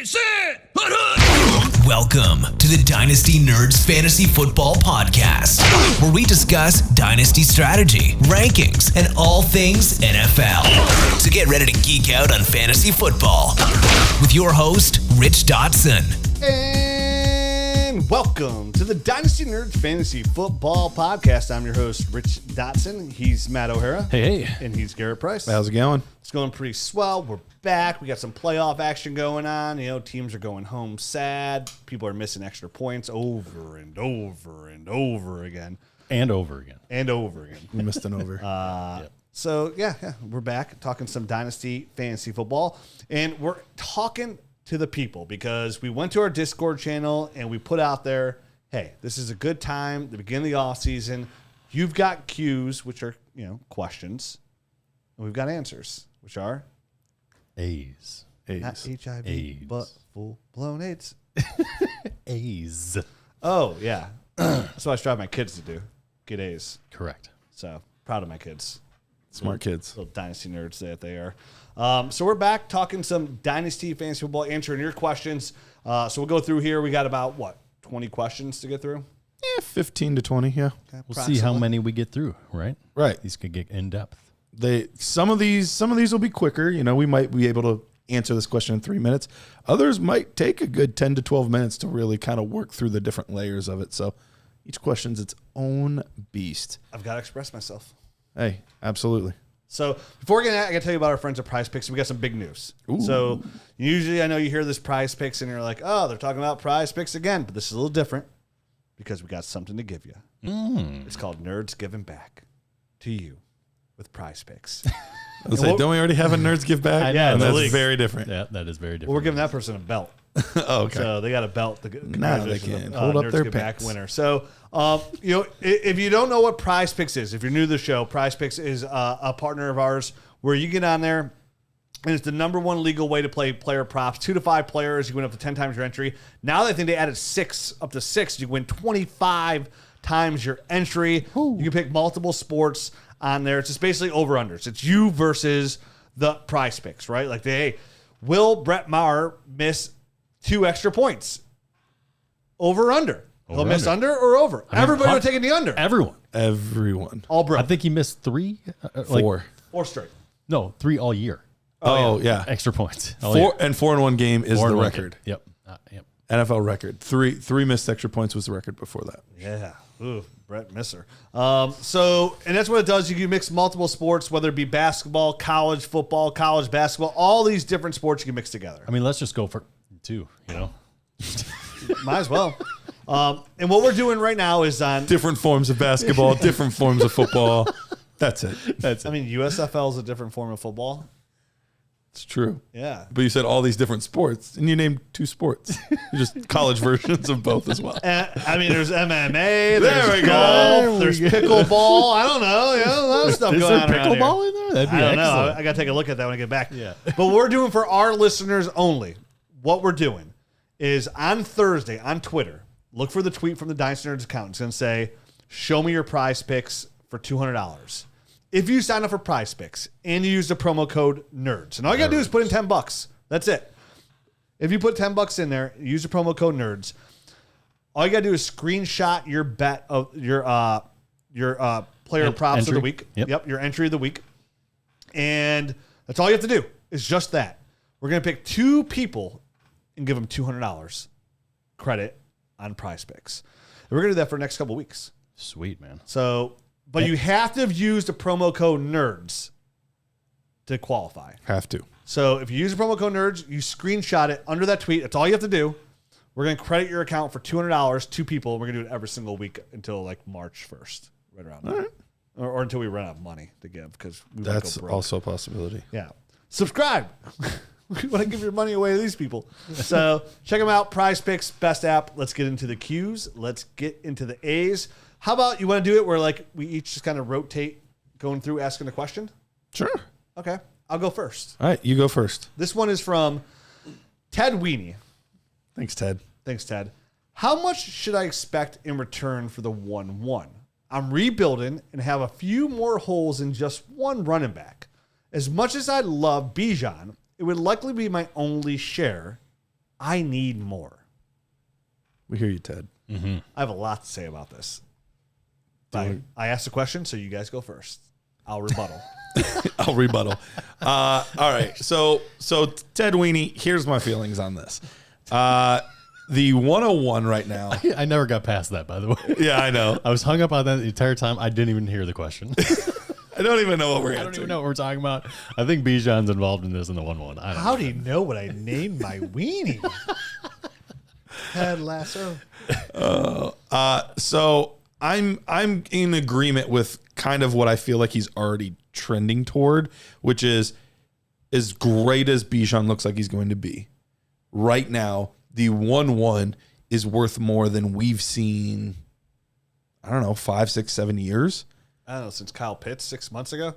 Sit! Welcome to the Dynasty Nerds Fantasy Football Podcast, where we discuss Dynasty strategy, rankings, and all things NFL. So get ready to geek out on fantasy football with your host, Rich Dotson. And welcome to the Dynasty Nerds Fantasy Football Podcast. I'm your host, Rich Dotson. He's Matt O'Hara. Hey. And he's Garrett Price. How's it going? It's going pretty swell. We're back. We got some playoff action going on. You know, teams are going home sad. People are missing extra points over and over and over again. And over again. And over again. We missed an over. Yep. So, yeah, we're back talking some Dynasty Fantasy Football. And we're talking to the people because we went to our Discord channel and we put out there, hey, this is a good time, the beginning of the offseason. You've got Q's, which are, questions. And we've got answers, which are A's. not HIV, A's. but full-blown AIDS. A's. Oh, yeah. That's what I strive my kids to do, get A's. Correct. So, proud of my kids. Smart kids. Little Dynasty nerds that they are. So we're back talking some Dynasty Fantasy Football, answering your questions. So we'll go through here. We got about, 20 questions to get through? 15 to 20, yeah. Okay, We'll see how many we get through, right? Right. These could get in depth. Some of these will be quicker. We might be able to answer this question in 3 minutes. Others might take a good 10 to 12 minutes to really kind of work through the different layers of it. So each question's its own beast. I've got to express myself. Hey, absolutely. So before we get into that, I got to tell you about our friends at PrizePicks. We got some big news. Ooh. So usually I know you hear this PrizePicks and you're like, oh, they're talking about PrizePicks again. But this is a little different because we got something to give you. It's called Nerds Giving Back to you with PrizePicks. I was like, don't we already have a Nerds Give Back? Yeah, and the that's league. very different. Yeah, that is very different. Well, we're giving that person a belt. Oh, okay. So they got a belt. Now they can hold up Nerds their Give Back pants. winner. So, if you don't know what PrizePicks is, if you're new to the show, PrizePicks is a partner of ours where you get on there, and it's the number one legal way to play player props. 2 to 5 players, you win up to 10 times your entry. Now I think they added up to 6. You win 25 times your entry. Ooh. You can pick multiple sports on there. It's just basically over-unders. It's you versus the PrizePicks, right? Like, will Brett Maher miss 2 extra points? Over or under? He'll miss under or over? Everybody would take the under. Everyone. All Brett. I think he missed 3. 4. 4 straight. No, 3 all year. Oh, yeah. Extra points. 4 and 4 in one game is the record. Yep. Yep. NFL record. Three missed extra points was the record before that. Yeah. Ooh, Brett Misser. And that's what it does. You can mix multiple sports, whether it be basketball, college football, college basketball, all these different sports you can mix together. I mean, let's just go for 2, Might as well. And what we're doing right now is on Different forms of basketball, different forms of football. That's it. I mean, USFL is a different form of football. It's true. Yeah. But you said all these different sports, and you named 2 sports. Just college versions of both as well. I mean, there's MMA, there's golf, there's pickleball. I don't know. A lot of stuff Is going there on around here. pickleball in there? That'd be I don't know. excellent. I got to take a look at that when I get back. Yeah. But we're doing for our listeners only. What we're doing is on Thursday on Twitter, look for the tweet from the Dynasty Nerds account. It's going to say, show me your PrizePicks for $200. If you sign up for PrizePicks and you use the promo code NERDS, and all you got to do is put in $10. That's it. If you put $10 in there, use the promo code NERDS, all you got to do is screenshot your bet of your player props entry. of the week. Yep. Your entry of the week. And that's all you have to do. It's just that. We're going to pick 2 people and give them $200 credit on PrizePicks. And we're going to do that for the next couple of weeks. Sweet, man. So, but you have to have used the promo code NERDS to qualify. Have to. So if you use the promo code NERDS, you screenshot it under that tweet. That's all you have to do. We're going to credit your account for $200, 2 people. We're going to do it every single week until like March 1st, right around there. Right. Or until we run out of money to give because we want to That's go broke. also a possibility. Yeah. Subscribe. We want to give your money away to these people. So check them out. PrizePicks, best app. Let's get into the Q's. Let's get into the A's. How about you want to do it where like we each just kind of rotate going through asking a question? Sure. Okay. I'll go first. All right, you go first. This one is from Ted Weenie. Thanks, Ted. Thanks, Ted. How much should I expect in return for the 1-1? I'm rebuilding and have a few more holes in just one running back. As much as I love Bijan, it would likely be my only share. I need more. We hear you, Ted. I have a lot to say about this. I asked a question, so you guys go first. I'll rebuttal. I'll rebuttal. All right. So Ted Weenie, here's my feelings on this. The 101 right now. I never got past that, by the way. Yeah, I know. I was hung up on that the entire time. I didn't even hear the question. I don't even know what we're I don't answering. even know what we're talking about. I think Bijan's involved in this in the 1-1. I don't How know. do you know what I named my weenie? Ted Lasso. So I'm in agreement with kind of what I feel like he's already trending toward, which is as great as Bijan looks like he's going to be. Right now, the 1-1 is worth more than we've seen, I don't know, 5, 6, 7 years. I don't know, since Kyle Pitts 6 months ago.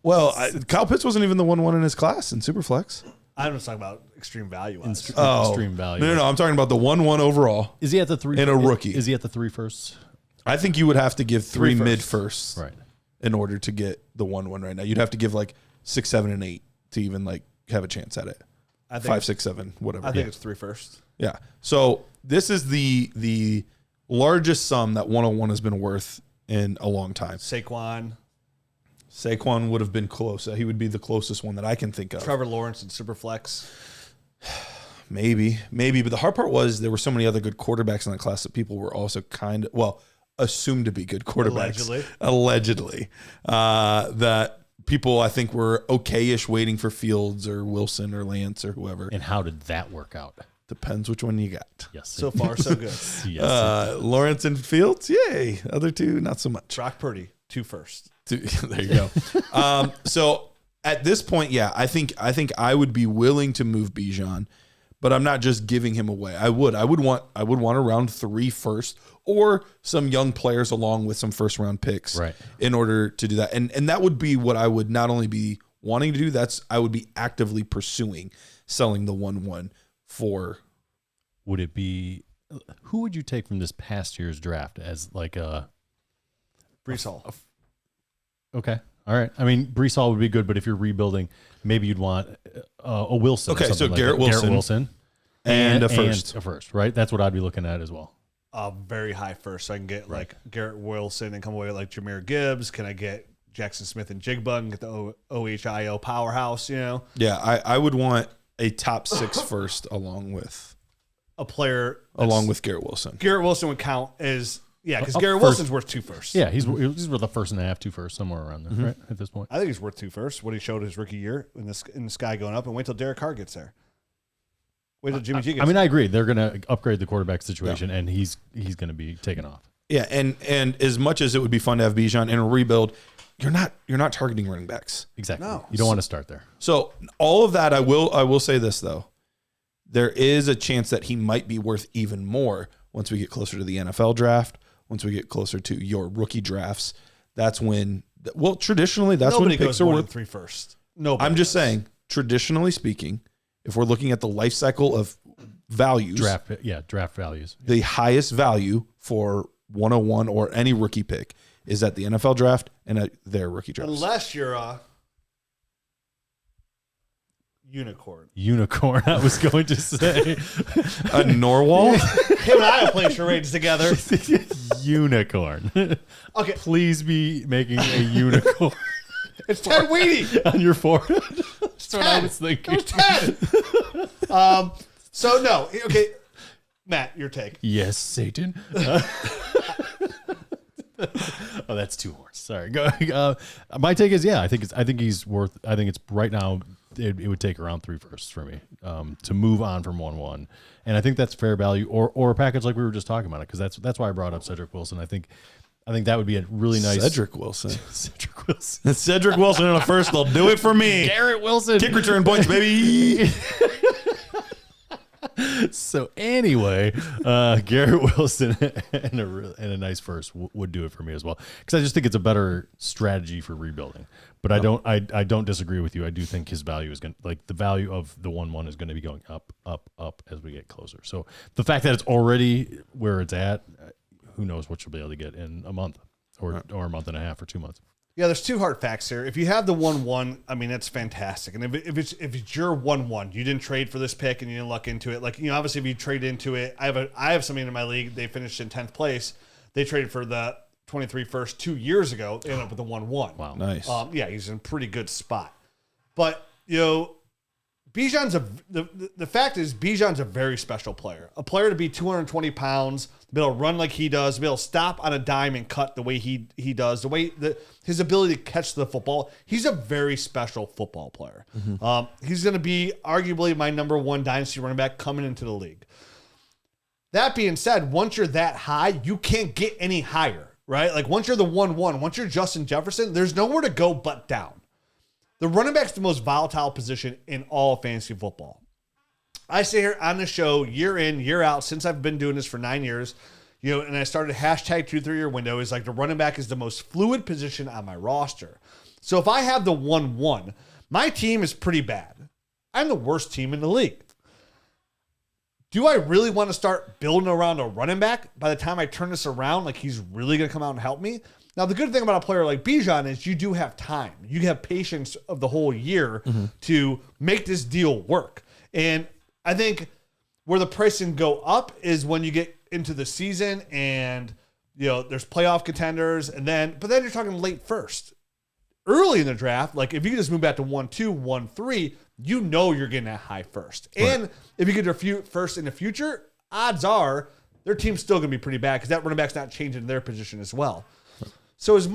Well, Kyle Pitts wasn't even the 1-1 in his class in Superflex. I'm just talking about extreme value. Extreme value. No, I'm talking about the 1-1 overall. Is he at the 3 And a rookie. Is he at the 3 firsts? I think you would have to give three firsts. mid firsts Right. in order to get the 1-1 right now. You'd have to give like 6, 7, and 8 to even like have a chance at it. I think 5, 6, 7, whatever. I think it's 3 first. Yeah. So this is the largest sum that 101 has been worth in a long time. Saquon, would have been close. He would be the closest one that I can think of. Trevor Lawrence, and Superflex. Maybe. But the hard part was there were so many other good quarterbacks in that class that people were also assumed to be good quarterbacks. Allegedly. That people, I think, were okay-ish waiting for Fields or Wilson or Lance or whoever. And how did that work out? Depends which one you got. Yes. So far, so good. Yes. Lawrence and Fields, yay. Other two, not so much. Brock Purdy, 2 first. There you go. So at this point, yeah, I think I would be willing to move Bijan, but I'm not just giving him away. I would want around 3 first or some young players along with some first round picks, Right. in order to do that. And that would be what I would not only be wanting to do, I would be actively pursuing selling the 1-1 for. Would it be who would you take from this past year's draft as like a Brees Hall. okay? All right. I mean, Brees Hall would be good, but if you're rebuilding, maybe you'd want a Wilson. Okay, or something so like Garrett that. Wilson. Garrett Wilson And a first. a first, right? That's what I'd be looking at as well. Very high first. So I can get like Garrett Wilson and come away with like Jahmyr Gibbs. Can I get Jackson Smith and Jigba and get the OHIO powerhouse, Yeah, I would want a top 6 first along with A player with Garrett Wilson. Garrett Wilson would count as, because Up Garrett first. Wilson's worth 2 firsts. Yeah, he's worth a first and a half, 2 first, somewhere around there, right? At this point. I think he's worth 2 firsts. What he showed his rookie year in the sky going up, and wait till Derek Carr gets there. Wait till Jimmy G gets I mean, there. I agree. They're going to upgrade the quarterback situation, and he's going to be taken off. Yeah, and as much as it would be fun to have Bijan in a rebuild, you're not targeting running backs. Exactly. No. You don't want to start there. So all of that, I will say this though, there is a chance that he might be worth even more once we get closer to the NFL draft, once we get closer to your rookie drafts. That's when, traditionally, that's Nobody when picks goes are more than worth. 3 firsts. No, I'm just saying, traditionally speaking, if we're looking at the life cycle of values, Draft values. the highest value for 101 or any rookie pick is at the NFL draft and at their rookie draft. Unless you're a unicorn. Unicorn, I was going to say. A Norwal? Him and I will play charades together. Unicorn. Okay, Please be making a unicorn it's Ted Weedy. on your forehead. That's what I was thinking. It was 10. So no, okay, Matt, your take. Yes, Satan. Oh, that's 2 horns. Sorry. Go. My take is, I think he's worth. I think it's right now. It would take around 3 firsts for me to move on from 1-1, and I think that's fair value or a package like we were just talking about it, because that's why I brought up Cedric Wilson. I think that would be a really nice Cedric Wilson. Cedric Wilson. Cedric Wilson in a first. They'll do it for me. Garrett Wilson. Kick return points, baby. So anyway, Garrett Wilson and a nice first would do it for me as well, because I just think it's a better strategy for rebuilding. But I don't disagree with you. I do think his value is going to, like, the value of the 1-1 is going to be going up, up, up as we get closer. So the fact that it's already where it's at, who knows what you'll be able to get in a month or a month and a half or 2 months. Yeah, there's two hard facts here. If you have the 1-1, I mean, that's fantastic. And if it's your 1-1, you didn't trade for this pick and you didn't luck into it. Like, obviously if you trade into it, I have somebody in my league, they finished in 10th place. They traded for the 23 first 2 years ago. They ended up with the 1-1. Wow. Nice. Yeah, he's in a pretty good spot. But, Bijan's the fact is Bijan's a very special player. A player to be 220 pounds, be able to run like he does, be able to stop on a dime and cut the way he does, the way his ability to catch the football. He's a very special football player. He's going to be arguably my number one dynasty running back coming into the league. That being said, once you're that high, you can't get any higher, right? Like once you're the 1-1, once you're Justin Jefferson, there's nowhere to go but down. The running back's the most volatile position in all of fantasy football. I sit here on the show year in, year out, since I've been doing this for 9 years, and I started hashtag 2-3-year window, is like the running back is the most fluid position on my roster. So if I have the 1-1, my team is pretty bad. I'm the worst team in the league. Do I really want to start building around a running back by the time I turn this around? Like he's really going to come out and help me? Now, the good thing about a player like Bijan is you do have time. You have patience of the whole year to make this deal work. And I think where the price can go up is when you get into the season and, there's playoff contenders. But then you're talking late first. Early in the draft, like if you can just move back to 1-2, 1-3, you're getting that high first. Right. And if you get their first in the future, odds are their team's still going to be pretty bad because that running back's not changing their position as well. So as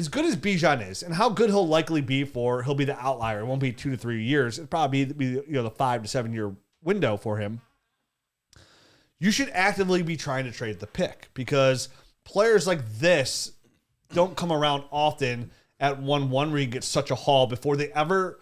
good as Bijan is, and how good he'll likely be he'll be the outlier. It won't be 2 to 3 years. It'll probably be the 5 to 7 year window for him. You should actively be trying to trade the pick because players like this don't come around often at 1-1 where you get such a haul before they ever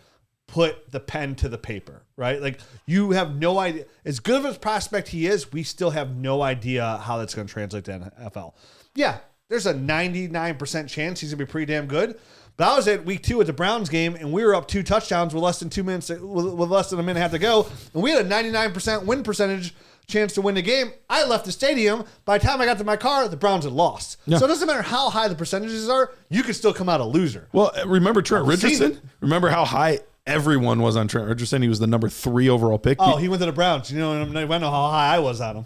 put the pen to the paper, right? Like you have no idea. As good of a prospect he is, we still have no idea how that's going to translate to NFL. Yeah. There's a 99% chance he's going to be pretty damn good. But I was at week 2 at the Browns game, and we were up 2 touchdowns with less than 2 minutes, with less than a minute and a half to go, and we had a 99% win percentage chance to win the game. I left the stadium. By the time I got to my car, the Browns had lost. Yeah. So it doesn't matter how high the percentages are, you could still come out a loser. Well, remember Trent Richardson? Remember how high everyone was on Trent Richardson? He was the number 3 overall pick. Oh, he went to the Browns. I don't know how high I was on him.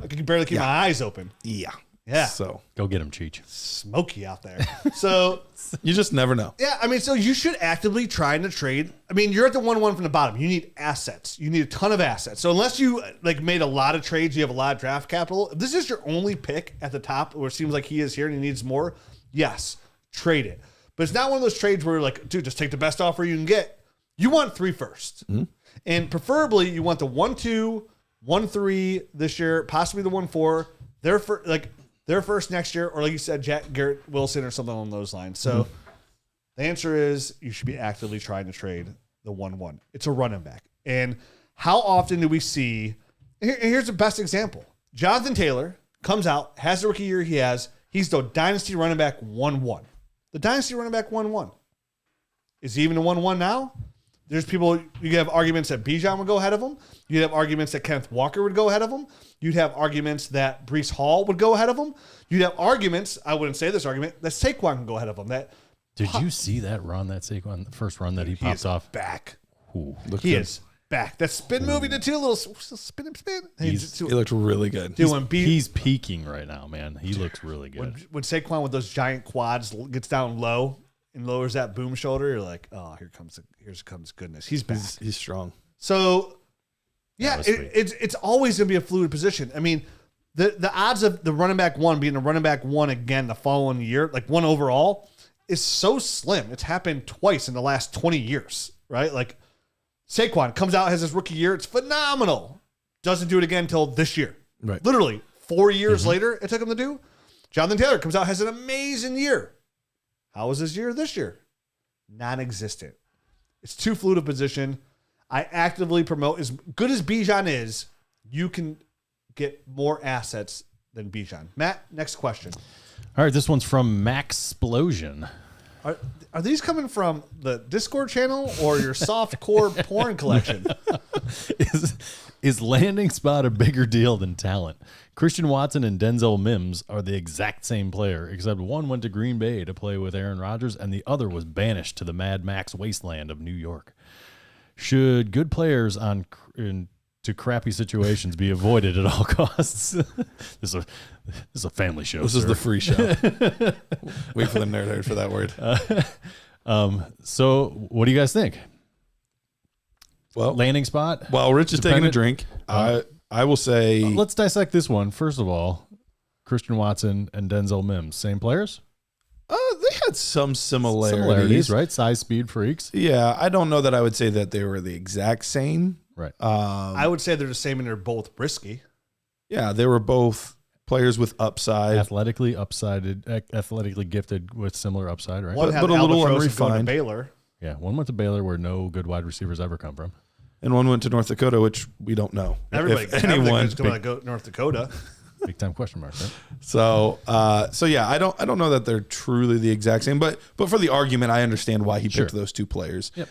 I could barely keep my eyes open. Yeah. Yeah. So go get him, Cheech. Smoky out there. So you just never know. Yeah. I mean, so you should actively try to trade. I mean, you're at the 1-1 from the bottom. You need assets. You need a ton of assets. So unless you made a lot of trades, you have a lot of draft capital. If this is your only pick at the top, where it seems like he is here and he needs more, yes, trade it. But it's not one of those trades where you're like, dude, just take the best offer you can get. You want 3 firsts. Mm-hmm. And preferably you want the 1-2, 1-3 this year, possibly the 1-4. They're first next year, or like you said, Garrett Wilson or something along those lines. So the answer is you should be actively trying to trade the 1-1. It's a running back. And how often do we see – here's the best example. Jonathan Taylor comes out, has the rookie year he has. He's the dynasty running back 1-1. The dynasty running back 1-1. Is he even a 1-1 now? There's people, you have arguments that Bijan would go ahead of him. You'd have arguments that Kenneth Walker would go ahead of him. You'd have arguments that Breece Hall would go ahead of him. You'd have arguments, I wouldn't say this argument, that Saquon can go ahead of him. Did you see that run, that Saquon, the first run that he popped off? Back. Ooh, he is back. That spin movie did too, a little spin. He looked really good. Dude, he's peaking right now, man. He looks really good. When Saquon with those giant quads gets down low and lowers that boom shoulder, you're like, oh, here comes goodness. He's back. He's strong. So, yeah, it's always going to be a fluid position. I mean, the odds of the running back 1 being the running back 1 again the following year, like 1 overall, is so slim. It's happened twice in the last 20 years, right? Like Saquon comes out, has his rookie year. It's phenomenal. Doesn't do it again until this year. Right. Literally 4 years later, it took him to do. Jonathan Taylor comes out, has an amazing year. How was his year this year? Non-existent. It's too fluid a position. I actively promote, as good as Bijan is, you can get more assets than Bijan. Matt, next question. All right, this one's from Maxplosion. Are these coming from the Discord channel or your soft core porn collection? Is landing spot a bigger deal than talent? Christian Watson and Denzel Mims are the exact same player, except one went to Green Bay to play with Aaron Rodgers, and the other was banished to the Mad Max wasteland of New York. Should good players to crappy situations be avoided at all costs? This is a family show. This is the free show. Wait for the nerd for that word. So what do you guys think? Well, Landing spot? while Rich is taking a drink, I will say Let's dissect this one. First of all, Christian Watson and Denzel Mims, same players? they had some Similarities, right? Size, speed freaks. Yeah, I don't know that I would say that they were the exact same. Right. I would say they're the same and they're both risky. Yeah, they were both players with upside. Athletically gifted with similar upside, right? One had but a little albatross going to unrefined. Baylor. Yeah, one went to Baylor where no good wide receivers ever come from. And one went to North Dakota, which we don't know. Everybody, if anyone. everybody's going to go North Dakota. Big time question mark, right? So yeah, I don't know that they're truly the exact same, but for the argument, I understand why he picked those two players. Yep.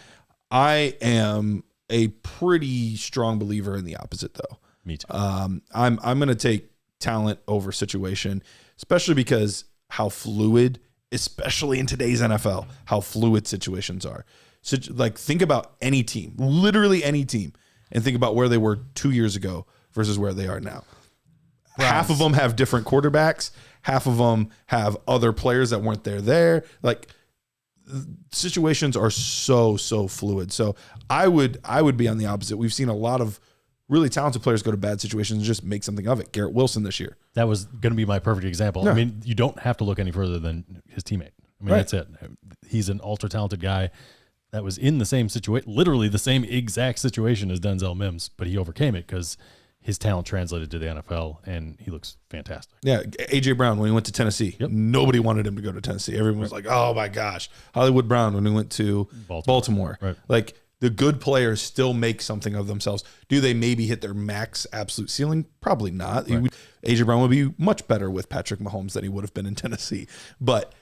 I am a pretty strong believer in the opposite, though. Me too. I'm going to take talent over situation, especially because how fluid, especially in today's NFL, how fluid situations are. So, like, think about any team, literally any team, and think about where they were 2 years ago versus where they are now. Half of them have different quarterbacks. Half of them have other players that weren't there. Like, situations are so fluid. So I would be on the opposite. We've seen a lot of really talented players go to bad situations and just make something of it. Garrett Wilson this year. That was going to be my perfect example. Yeah. I mean, you don't have to look any further than his teammate. I mean, that's it. He's an ultra talented guy that was in the same situation, literally the same exact situation as Denzel Mims, but he overcame it because his talent translated to the NFL, and he looks fantastic. Yeah, A.J. Brown, when he went to Tennessee, nobody wanted him to go to Tennessee. Everyone was like, oh, my gosh. Hollywood Brown, when he went to Baltimore. Right. Like, the good players still make something of themselves. Do they maybe hit their max absolute ceiling? Probably not. Right. A.J. Brown would be much better with Patrick Mahomes than he would have been in Tennessee. But,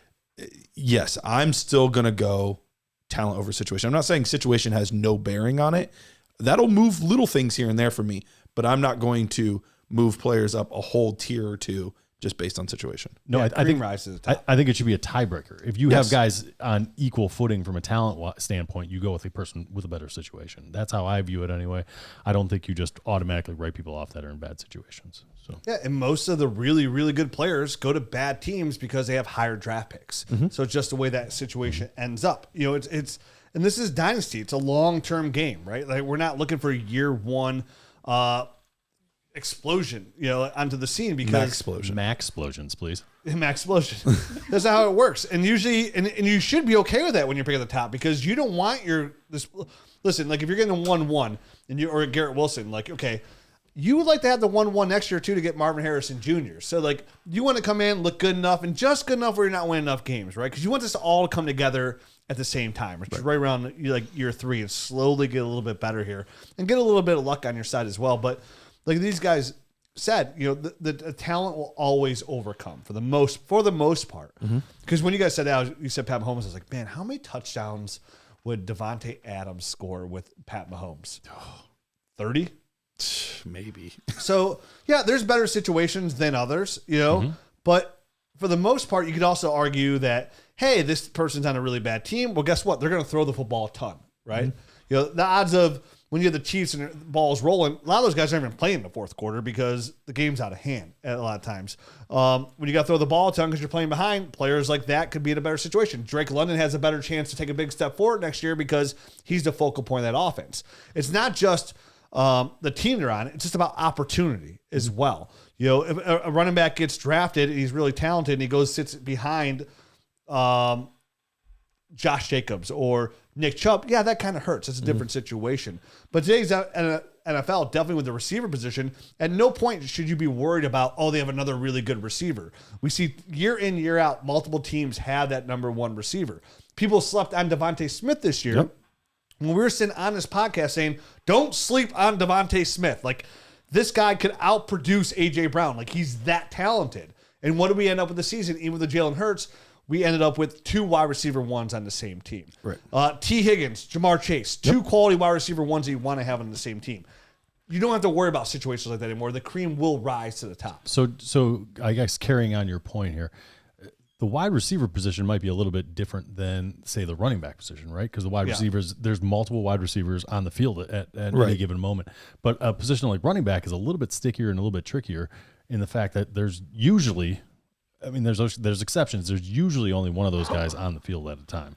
yes, I'm still going to go talent over situation. I'm not saying situation has no bearing on it. That'll move little things here and there for me, but I'm not going to move players up a whole tier or two just based on situation. No, Yeah, I think rise to the top. I think it should be a tiebreaker. If you have guys on equal footing from a talent standpoint, you go with a person with a better situation. That's how I view it anyway. I don't think you just automatically write people off that are in bad situations. So Yeah, and most of the really, really good players go to bad teams because they have higher draft picks. So it's just the way that situation ends up. You know, it's and this is Dynasty. It's a long-term game, right? Like, we're not looking for a year one explosion, you know, onto the scene because Max explosions, please. Maxplosion. That's not how it works. And usually, and you should be okay with that when you're picking at the top because you don't want listen, like if you're getting a 1-1 and or Garrett Wilson, like, okay, you would like to have the 1-1 next year too to get Marvin Harrison Jr. So like you want to come in, look good enough and just good enough where you're not winning enough games, right? Because you want this to all come together at the same time, which is right around like year 3 and slowly get a little bit better here and get a little bit of luck on your side as well. But like these guys said, you know, the talent will always overcome for the most part. Because when you guys said that, you said Pat Mahomes, I was like, man, how many touchdowns would Devontae Adams score with Pat Mahomes? 30? Maybe. So, yeah, there's better situations than others, you know, but for the most part, you could also argue that, hey, this person's on a really bad team. Well, guess what? They're going to throw the football a ton, right? You know, the odds of when you have the Chiefs and the ball's rolling, a lot of those guys aren't even playing in the fourth quarter because the game's out of hand a lot of times. When you got to throw the ball a ton because you're playing behind, players like that could be in a better situation. Drake London has a better chance to take a big step forward next year because he's the focal point of that offense. It's not just the team they're on. It's just about opportunity as well. You know, if a running back gets drafted and he's really talented and he sits behind Josh Jacobs or Nick Chubb, yeah, that kind of hurts. It's a different situation. But today's NFL, definitely with the receiver position, at no point should you be worried about, oh, they have another really good receiver. We see year in, year out, multiple teams have that number one receiver. People slept on Devontae Smith this year. When we were sitting on this podcast saying, don't sleep on Devontae Smith. Like, this guy could outproduce A.J. Brown. Like, he's that talented. And what did we end up with the season? Even with the Jalen Hurts, we ended up with 2 wide receiver ones on the same team. Right. T. Higgins, Jamar Chase, 2 quality wide receiver ones that you want to have on the same team. you don't have to worry about situations like that anymore. The cream will rise to the top. So I guess carrying on your point here, the wide receiver position might be a little bit different than, say, the running back position, right? Because the wide receivers, there's multiple wide receivers on the field at any given moment. But a position like running back is a little bit stickier and a little bit trickier in the fact that there's usually, I mean, there's exceptions. There's usually only one of those guys on the field at a time.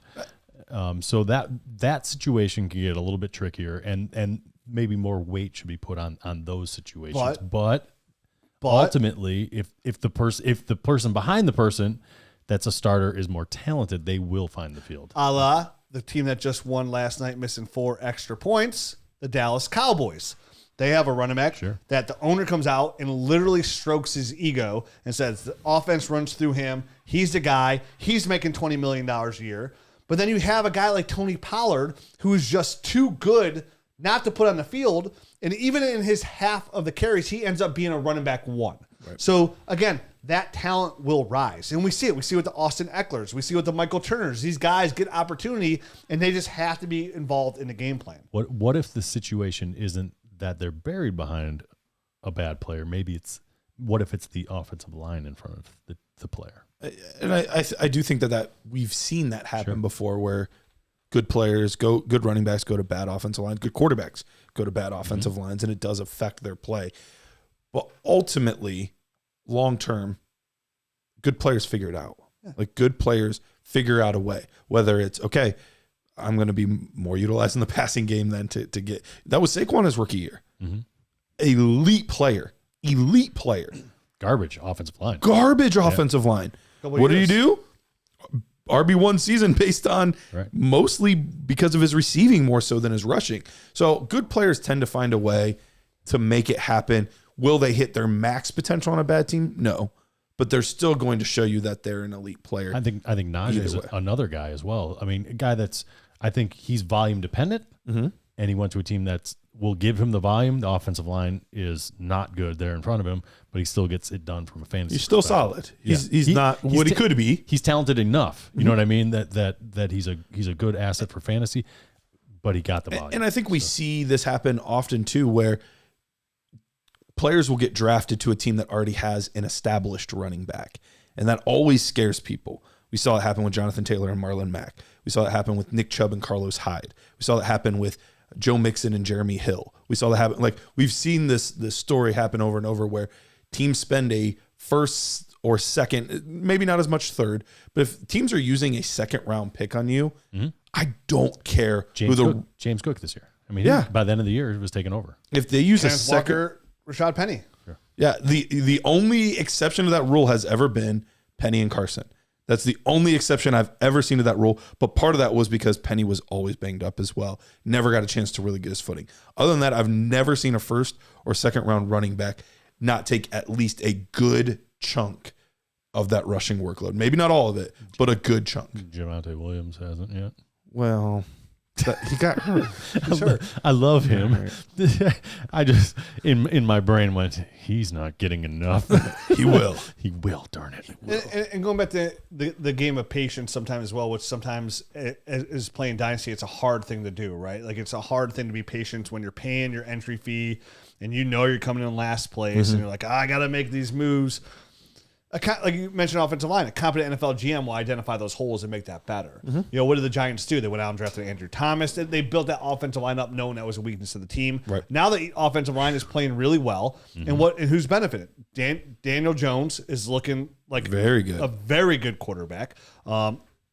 So that situation can get a little bit trickier, and maybe more weight should be put on those situations. But ultimately, if the person behind the person that's a starter is more talented, they will find the field. A la the team that just won last night, missing 4 extra points, the Dallas Cowboys. They have a running back that the owner comes out and literally strokes his ego and says the offense runs through him. He's the guy. He's making $20 million a year. But then you have a guy like Tony Pollard who is just too good not to put on the field. And even in his half of the carries, he ends up being a running back 1. Right. So, again, that talent will rise. And we see it. We see it with the Austin Ecklers. We see it with the Michael Turners. These guys get opportunity, and they just have to be involved in the game plan. What if the situation isn't that they're buried behind a bad player? Maybe what if it's the offensive line in front of the player? And I do think that we've seen that happen before, where good players good running backs go to bad offensive lines, good quarterbacks go to bad offensive lines, and it does affect their play. But ultimately, long term, good players figure it out. Yeah. Like, good players figure out a way, whether it's, okay, I'm going to be more utilized in the passing game than to get. That was Saquon his rookie year. Mm-hmm. Elite player. Garbage offensive line. Offensive line. What did he do? RB1 season based on mostly because of his receiving more so than his rushing. So good players tend to find a way to make it happen. Will they hit their max potential on a bad team? No. But they're still going to show you that they're an elite player. I think Najee is another guy as well. I mean, a guy I think he's volume dependent, and he went to a team that will give him the volume. The offensive line is not good there in front of him, but he still gets it done from a fantasy He's still solid. He's not what he could be. He's talented enough. You know what I mean? That he's a good asset for fantasy, but he got the volume. And I think we see this happen often too, where players will get drafted to a team that already has an established running back, and that always scares people. We saw it happen with Jonathan Taylor and Marlon Mack. We saw it happen with Nick Chubb and Carlos Hyde. We saw it happen with Joe Mixon and Jeremy Hill. We saw that happen. Like, we've seen this story happen over and over, where teams spend a first or second, maybe not as much third, but if teams are using a second round pick on you, I don't care James Cook this year. I mean, by the end of the year, he was taken over. If they use Kenneth a second, Walker, Rashad Penny. Sure. Yeah, the only exception to that rule has ever been Penny and Carson. That's the only exception I've ever seen to that rule. But part of that was because Penny was always banged up as well. Never got a chance to really get his footing. Other than that, I've never seen a first or second round running back not take at least a good chunk of that rushing workload. Maybe not all of it, but a good chunk. Javonte Williams hasn't yet. Well, he got hurt. He's hurt. I love him. I just in my brain went, he's not getting enough. He will. He will. Darn it. And going back to the game of patience sometimes as well, which sometimes is playing Dynasty, it's a hard thing to do, right? Like, it's a hard thing to be patient when you're paying your entry fee and you know you're coming in last place and you're like, I got to make these moves. Like you mentioned, offensive line, a competent NFL GM will identify those holes and make that better. You know, what did the Giants do? They went out and drafted Andrew Thomas. They built that offensive line up knowing that was a weakness of the team. Right. Now the offensive line is playing really well. And who's benefited? Daniel Jones is looking like a very good quarterback.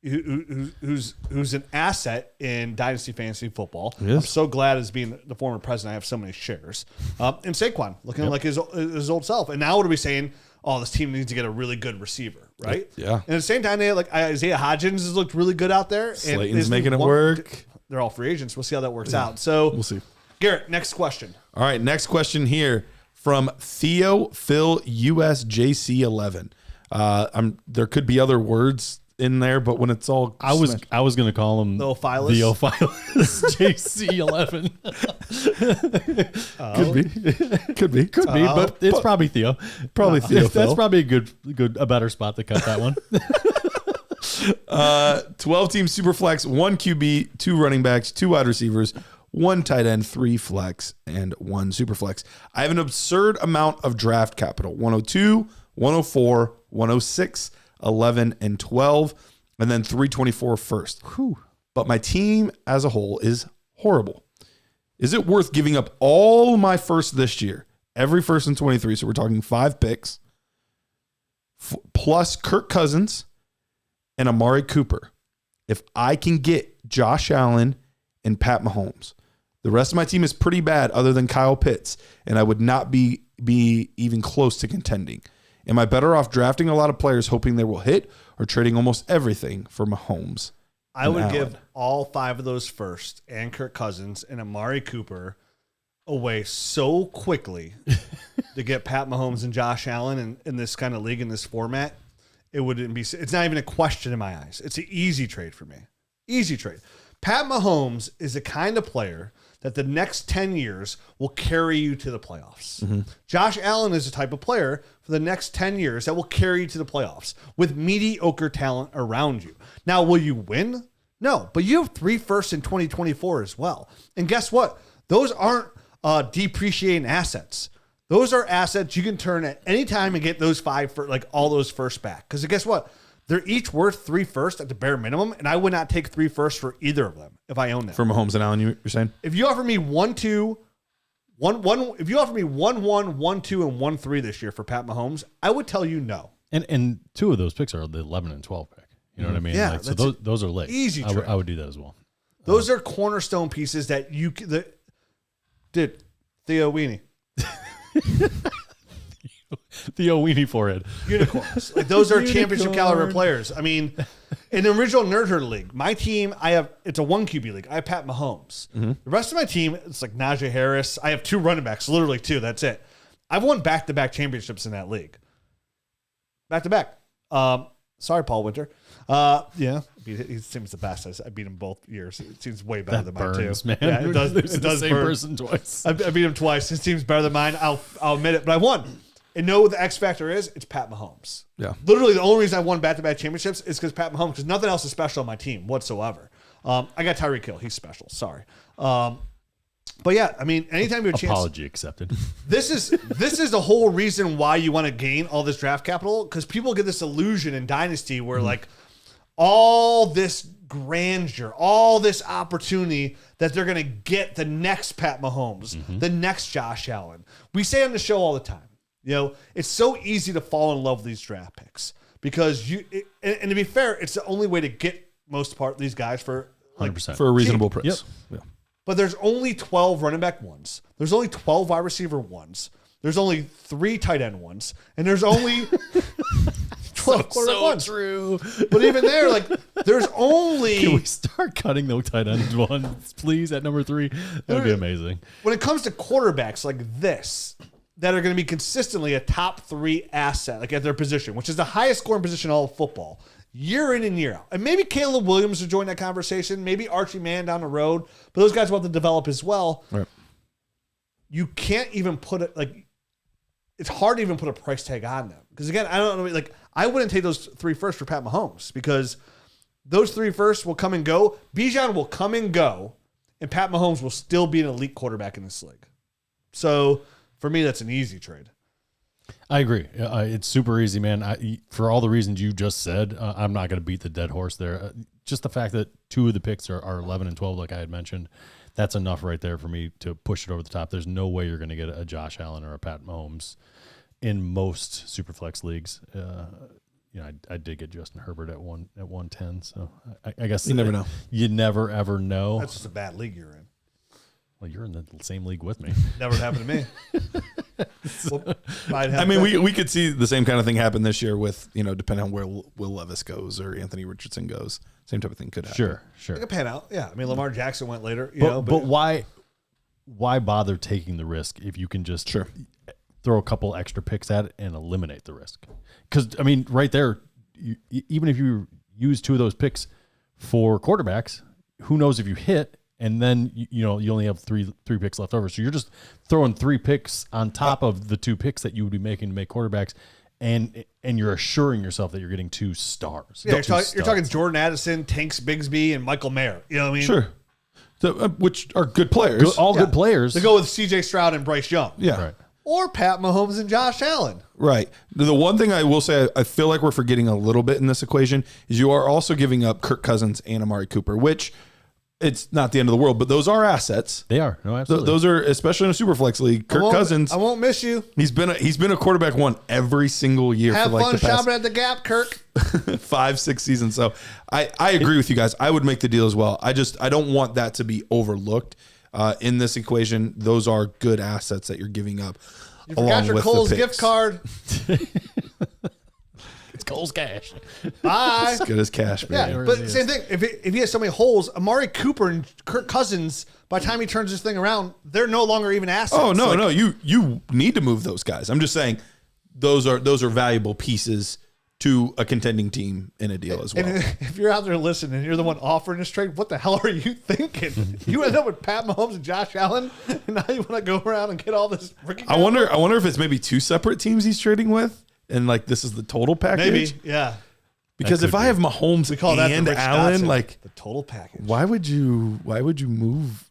Who's an asset in Dynasty Fantasy Football. I'm so glad as being the former president, I have so many shares. And Saquon looking like his old self. And now what are we saying? Oh, this team needs to get a really good receiver, right? Yeah. And at the same time, they like Isaiah Hodgins has looked really good out there. Slayton's making it work. They're all free agents. We'll see how that works out. So we'll see. Garrett, next question. All right, next question here from Theo Phil USJC11. There could be other words in there, but when it's all I was going to call him the Ophilus JC11. Could be, but it's probably Theo. Probably Theo. That's probably a better spot to cut that one. 12 team Superflex, 1 QB, 2 running backs, 2 wide receivers, 1 tight end, 3 flex, and 1 super flex. I have an absurd amount of draft capital: 102, 104, 106, 11, and 12, and then 324 first. Whew. But my team as a whole is horrible. Is it worth giving up all my first this year, every first in 23? So we're talking 5 picks, plus Kirk Cousins and Amari Cooper, if I can get Josh Allen and Pat Mahomes. The rest of my team is pretty bad other than Kyle Pitts, and I would not be even close to contending. Am I better off drafting a lot of players hoping they will hit, or trading almost everything for Mahomes? I would give all 5 of those first and Kirk Cousins and Amari Cooper away so quickly to get Pat Mahomes and Josh Allen in this kind of league, in this format. It wouldn't be. It's not even a question in my eyes. It's an easy trade for me. Easy trade. Pat Mahomes is the kind of player that the next 10 years will carry you to the playoffs. Mm-hmm. Josh Allen is the type of player for the next 10 years that will carry you to the playoffs with mediocre talent around you. Now, will you win? No, but you have 3 firsts in 2024 as well. And guess what? Those aren't depreciating assets. Those are assets you can turn at any time and get those 5 for like all those firsts back. Because guess what? They're each worth 3 firsts at the bare minimum, and I would not take 3 firsts for either of them if I own them. For Mahomes and Allen, you're saying? If you offer me 1-2, 1, if you offer me 1-1, 1-2, and 1-3 this year for Pat Mahomes, I would tell you no. And 2 of those picks are the 11 and 12 pick. You know what I mean? Yeah, like, so those are late. Easy I trade. would do that as well. Those are cornerstone pieces that you dude, Theo Weenie. Theo Weenie forehead. Unicorns. Like those are championship caliber players. I mean, in the original Nerd Herd League, my team, it's a 1 QB league. I have Pat Mahomes. Mm-hmm. The rest of my team, it's like Najee Harris. I have 2 running backs, literally 2. That's it. I've won back-to-back championships in that league. Back-to-back. Sorry, Paul Winter. Yeah, he seems the best. I beat him both years. It seems way better than mine too. Man. Yeah, it does. It does. The same person twice. I beat him twice. His team's better than mine. I'll admit it, but I won. And know what the X factor is? It's Pat Mahomes. Yeah. Literally, the only reason I won back-to-back championships is because Pat Mahomes. Because nothing else is special on my team whatsoever. I got Tyreek Hill. He's special. Sorry. But yeah, I mean, anytime you have a chance. Apology accepted. This is the whole reason why you want to gain all this draft capital, because people get this illusion in Dynasty where like all this grandeur, all this opportunity that they're going to get the next Pat Mahomes, the next Josh Allen. We say on the show all the time, you know, it's so easy to fall in love with these draft picks because and to be fair, it's the only way to get most part of these guys for like 100%. For a reasonable price. Yep. Yeah. But there's only 12 running back ones. There's only 12 wide receiver ones. There's only 3 tight end ones. And there's only 12 quarterback ones. True. But even there, like, there's only... Can we start cutting the tight end ones, please, at number 3? That would be amazing. When it comes to quarterbacks like this, that are going to be consistently a top 3 asset, like at their position, which is the highest scoring position in all of football, year in and year out. And maybe Caleb Williams will join that conversation. Maybe Archie Mann down the road. But those guys will have to develop as well. Right. You can't even put it, like, it's hard to even put a price tag on them. Because, again, I don't know, like, I wouldn't take those 3 firsts for Pat Mahomes because those 3 firsts will come and go. Bijan will come and go, and Pat Mahomes will still be an elite quarterback in this league. So, for me, that's an easy trade. I agree. It's super easy, man. For all the reasons you just said, I'm not going to beat the dead horse there. Just the fact that 2 of the picks are 11 and 12, like I had mentioned, that's enough right there for me to push it over the top. There's no way you're going to get a Josh Allen or a Pat Mahomes in most Superflex leagues. You know, I did get Justin Herbert at 110, so I guess you never know. You never ever know. That's just a bad league you're in. Well, you're in the same league with me. Never happened to me. I mean, we could see the same kind of thing happen this year with, you know, depending on where Will Levis goes or Anthony Richardson goes. Same type of thing could happen. Sure. It could pan out. Yeah. I mean, Lamar Jackson went later. But why bother taking the risk if you can just throw a couple extra picks at it and eliminate the risk? Because, I mean, right there, even if you use 2 of those picks for quarterbacks, who knows if you hit? And then, you know, you only have three picks left over. So you're just throwing 3 picks on top of the 2 picks that you would be making to make quarterbacks. And you're assuring yourself that you're getting 2 stars. Yeah, you're talking Jordan Addison, Tanks Bigsby, and Michael Mayer. You know what I mean? Sure. So, which are good players. All good players. To go with C.J. Stroud and Bryce Young. Yeah. Right. Or Pat Mahomes and Josh Allen. Right. The one thing I will say, I feel like we're forgetting a little bit in this equation is you are also giving up Kirk Cousins and Amari Cooper, which it's not the end of the world, but those are assets. They are. No, absolutely. Those are, especially in a super flex league. Kirk Cousins. I won't miss you. He's been a quarterback one every single year Have for like fun the past shopping at the Gap, Kirk. 5-6 seasons. So I agree with you guys. I would make the deal as well. I don't want that to be overlooked in this equation. Those are good assets that you're giving up. You forgot your Kohl's gift card. It's Kohl's cash. Bye. As good as cash, man. Yeah, but same thing. If he has so many holes, Amari Cooper and Kirk Cousins, by the time he turns this thing around, they're no longer even assets. Oh no, you need to move those guys. I'm just saying those are valuable pieces to a contending team in a deal as well. And if you're out there listening and you're the one offering this trade, what the hell are you thinking? You end up with Pat Mahomes and Josh Allen, and now you want to go around and get all this freaking. I wonder if it's maybe two separate teams he's trading with, and like this is the total package. Maybe, yeah. Because if I have Mahomes and Allen, like the total package. why would you move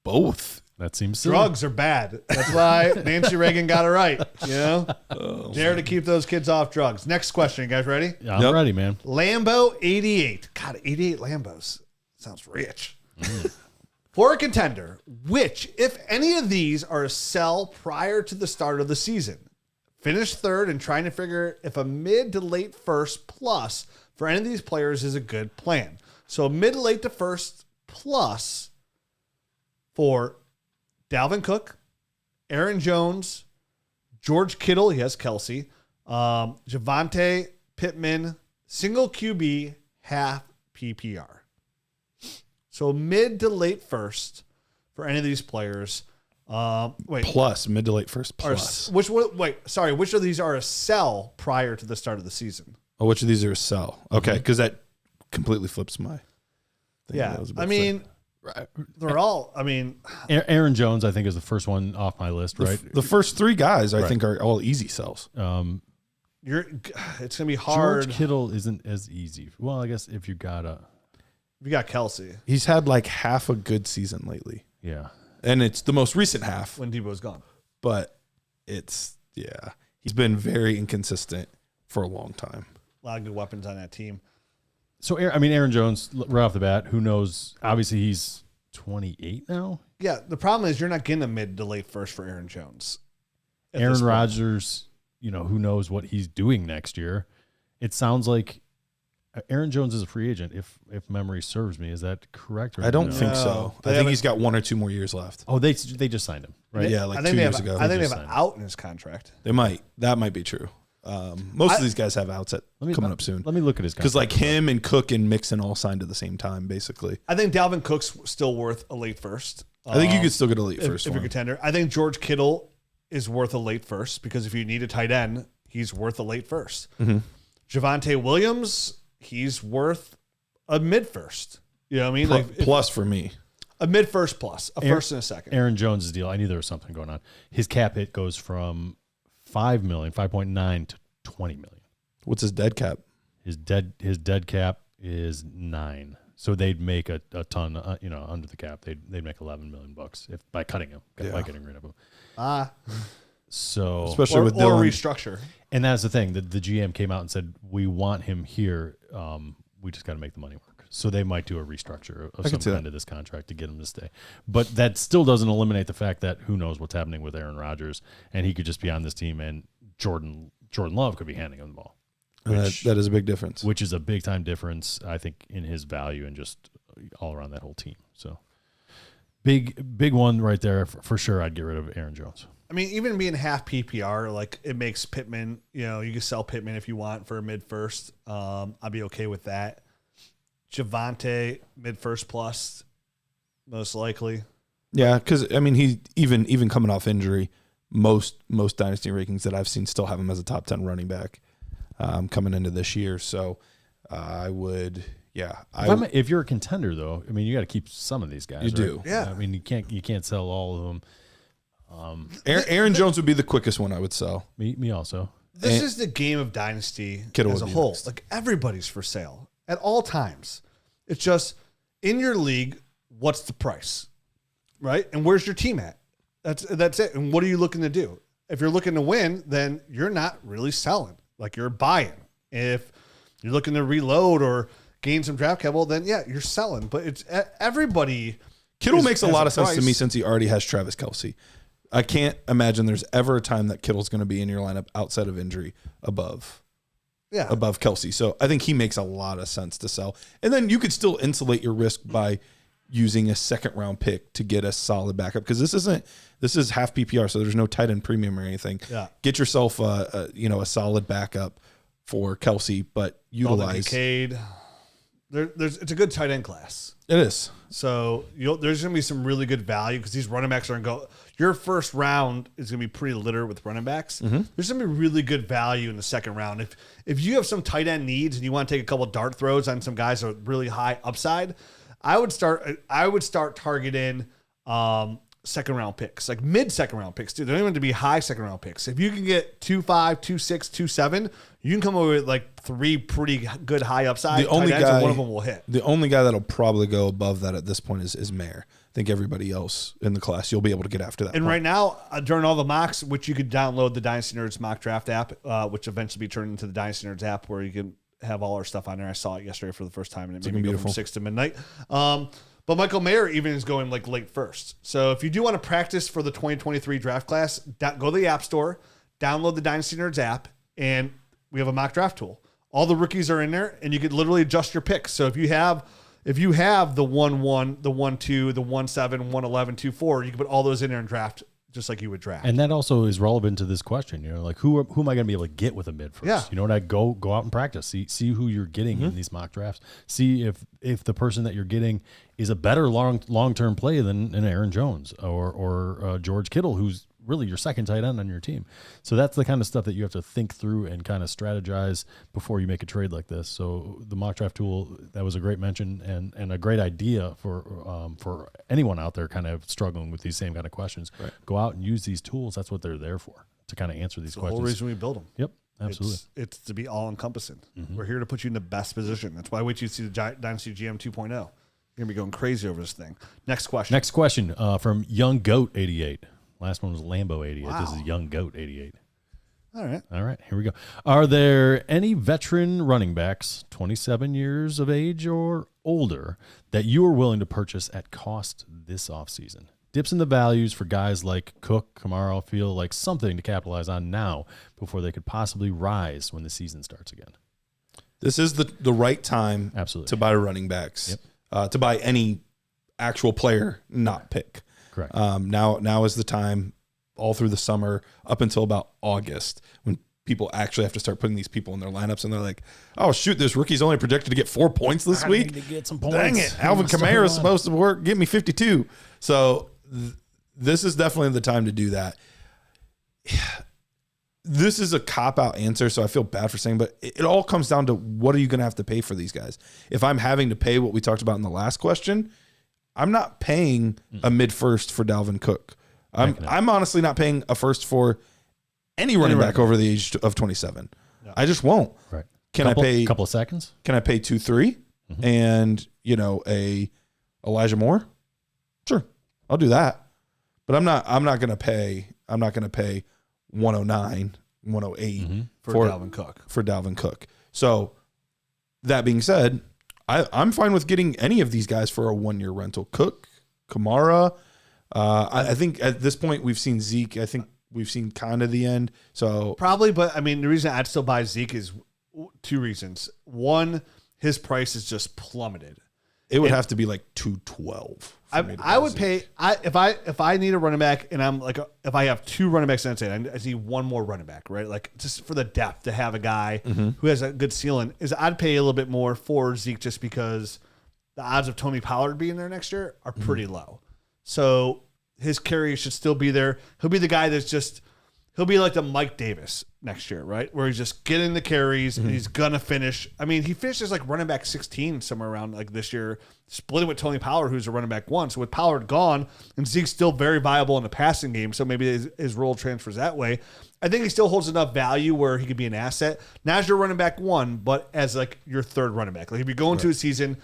both? That seems silly. Drugs are bad. That's why Nancy Reagan got it right. You know, dare to keep those kids off drugs. Next question, you guys ready? I'm ready, man. Lambo 88. God, 88 Lambos sounds rich. For a contender, which, if any of these are a sell prior to the start of the season, finish third and trying to figure if a mid to late first plus for any of these players is a good plan. So mid to late to first plus for Dalvin Cook, Aaron Jones, George Kittle, he has Kelsey, Javonte Pittman, single QB, half PPR. So mid to late first for any of these players. Plus mid to late first plus. Which of these are a sell prior to the start of the season? Oh, which of these are a sell? Okay, because that completely flips my thing. Yeah, That was a bit I mean, fair. they're all. I mean, Aaron Jones, I think, is the first one off my list, right? The first three guys, I think, are all easy sells. it's gonna be hard. George Kittle isn't as easy. Well, I guess if you got Kelsey He's had like half a good season lately, yeah. and it's the most recent half. when Debo's gone. But he's been very inconsistent for a long time. A lot of good weapons on that team. So, Aaron Jones, right off the bat, who knows? Obviously, he's 28 now. Yeah, the problem is you're not getting a mid to late first for Aaron Jones. at this Aaron point. Rodgers, who knows what he's doing next year. It sounds like Aaron Jones is a free agent, if memory serves me. Is that correct? Or I don't no? think so. They I think haven't- he's got 1 or 2 more years left. Oh, they just signed him, right? Yeah, like I think 2 they years have, ago. I think they Just have an signed out in his contract. They might. That might be true. Most of these guys have outs coming up soon. Let me look at his Because contract. like him and Cook and Mixon all signed at the same time, basically. I think Dalvin Cook's still worth a late first. I think you could still get a late if first you're a one. contender. I think George Kittle is worth a late first because if you need a tight end, he's worth a late first. Mm-hmm. Javonte Williams, he's worth a mid first. You know what I mean? Plus for me. A mid first plus, a first and a second. Aaron Jones' deal, I knew there was something going on. His cap hit goes from 5.9 to 20 million. What's his dead cap? His dead cap is 9. So they'd make a ton, under the cap. They'd make $11 million if by cutting him, by getting rid of him. So Especially with or Dylan. restructure. and that's the thing. The GM came out and said, we want him here. We just got to make the money work. So they might do a restructure of some kind of this contract to get him to stay. But that still doesn't eliminate the fact that who knows what's happening with Aaron Rodgers, and he could just be on this team, and Jordan Love could be handing him the ball. That is a big difference. Which is a big time difference, I think, in his value and just all around that whole team. So big one right there for sure. I'd get rid of Aaron Jones. I mean, even being half PPR, like it makes Pittman, you can sell Pittman if you want for a mid first. I'd be okay with that. Javonte mid first plus, most likely. Yeah, because I mean, he even coming off injury, most dynasty rankings that I've seen still have him as a top 10 running back coming into this year. So I would, If you're a contender, though, I mean, you got to keep some of these guys. You do. right? Yeah. I mean, you can't sell all of them. Aaron Jones would be the quickest one I would sell. Me also. This is the game of dynasty Kittle as a would be whole. next. Like everybody's for sale at all times. It's just in your league, what's the price, right? And where's your team at? That's it. And what are you looking to do? If you're looking to win, then you're not really selling. Like, you're buying. If you're looking to reload or gain some draft capital, then yeah, you're selling. But it's everybody. Kittle makes a lot of sense price. to me since he already has Travis Kelce. I can't imagine there's ever a time that Kittle's going to be in your lineup outside of injury above Kelce. So I think he makes a lot of sense to sell. And then you could still insulate your risk by using a second round pick to get a solid backup, because this is half PPR, so there's no tight end premium or anything. Yeah. Get yourself a solid backup for Kelce, but utilize Kincaid. It's a good tight end class. It is. So there's going to be some really good value because these running backs are going to go. Your first round is going to be pretty littered with running backs. Mm-hmm. There's going to be really good value in the second round. If you have some tight end needs and you want to take a couple of dart throws on some guys with really high upside, I would start targeting second round picks, like mid second round picks too. They don't even have to be high second round picks. If you can get 2.5, 2.6, 2.7, you can come away with like 3 pretty good high upside. The only tight ends, guy, and one of them will hit. The only guy that'll probably go above that at this point is Mayer. I think everybody else in the class, you'll be able to get after that. And point. right now, during all the mocks, which you could download the Dynasty Nerds mock draft app, which eventually be turned into the Dynasty Nerds app, where you can have all our stuff on there. I saw it yesterday for the first time, and it made me go from 6 to midnight. But Michael Mayer even is going like late first. So if you do want to practice for the 2023 draft class, go to the App Store, download the Dynasty Nerds app, and we have a mock draft tool. All the rookies are in there, and you can literally adjust your picks. So if you have the 1-1, the 1-2, the 1-7, 1-11, 2-4, you can put all those in there and draft just like you would draft. And that also is relevant to this question. Like who am I going to be able to get with a mid first? Yeah. You know what? I go out and practice. See who you're getting in these mock drafts. See if the person that you're getting is a better long term play than an Aaron Jones or George Kittle, who's really your second tight end on your team. So that's the kind of stuff that you have to think through and kind of strategize before you make a trade like this. So the mock draft tool, that was a great mention and a great idea for anyone out there kind of struggling with these same kind of questions. Right. Go out and use these tools. That's what they're there for, to kind of answer these questions. The whole reason we build them. Yep, absolutely. It's to be all encompassing. We're here to put you in the best position. That's why I wait till you see the Dynasty GM 2.0. You're going to be going crazy over this thing. Next question from Young Goat 88. Last one was Lambo 88. Wow. This is Young Goat 88. All right. Here we go. Are there any veteran running backs, 27 years of age or older, that you are willing to purchase at cost this offseason? Dips in the values for guys like Cook, Kamara feel like something to capitalize on now before they could possibly rise when the season starts again. This is the right time Absolutely. to buy running backs, to buy any actual player, not pick. Correct. Now is the time, all through the summer up until about August, when people actually have to start putting these people in their lineups, and they're like, "Oh shoot, this rookie's only projected to get 4 points this week. Need to get some points. Dang it, Alvin Kamara is supposed to give me 52." So this is definitely the time to do that. This is a cop-out answer, so I feel bad for saying, but it all comes down to what are you going to have to pay for these guys? If I'm having to pay what we talked about in the last question, I'm not paying a mid-first for Dalvin Cook. I'm honestly not paying a first for any running back over the age of 27. No. I just won't. Right. Can I pay a couple of seconds? Can I pay 2-3 and a Elijah Moore? Sure, I'll do that. But I'm not going to pay 109, 108 for Dalvin Cook. For Dalvin Cook. So that being said, I'm fine with getting any of these guys for a 1-year rental. Cook, Kamara. I think at this point we've seen Zeke. I think we've seen kind of the end. So probably, but I mean, the reason I'd still buy Zeke is 2 reasons. One, his price is just plummeted. It would have to be like 212. I would pay if I need a running back, and I'm like, if I have 2 running backs, I need 1 more running back, right? Like just for the depth to have a guy who has a good ceiling. Is I'd pay a little bit more for Zeke just because the odds of Tony Pollard being there next year are pretty low. So his carry should still be there. He'll be the guy he'll be like the Mike Davis next year, right? Where he's just getting the carries and he's going to finish. I mean, he finishes like running back 16 somewhere around like this year, splitting with Tony Pollard, who's a running back 1. So with Pollard gone and Zeke's still very viable in the passing game, so maybe his role transfers that way. I think he still holds enough value where he could be an asset. Not as your running back 1, but as like your 3rd running back. Like if you go into a season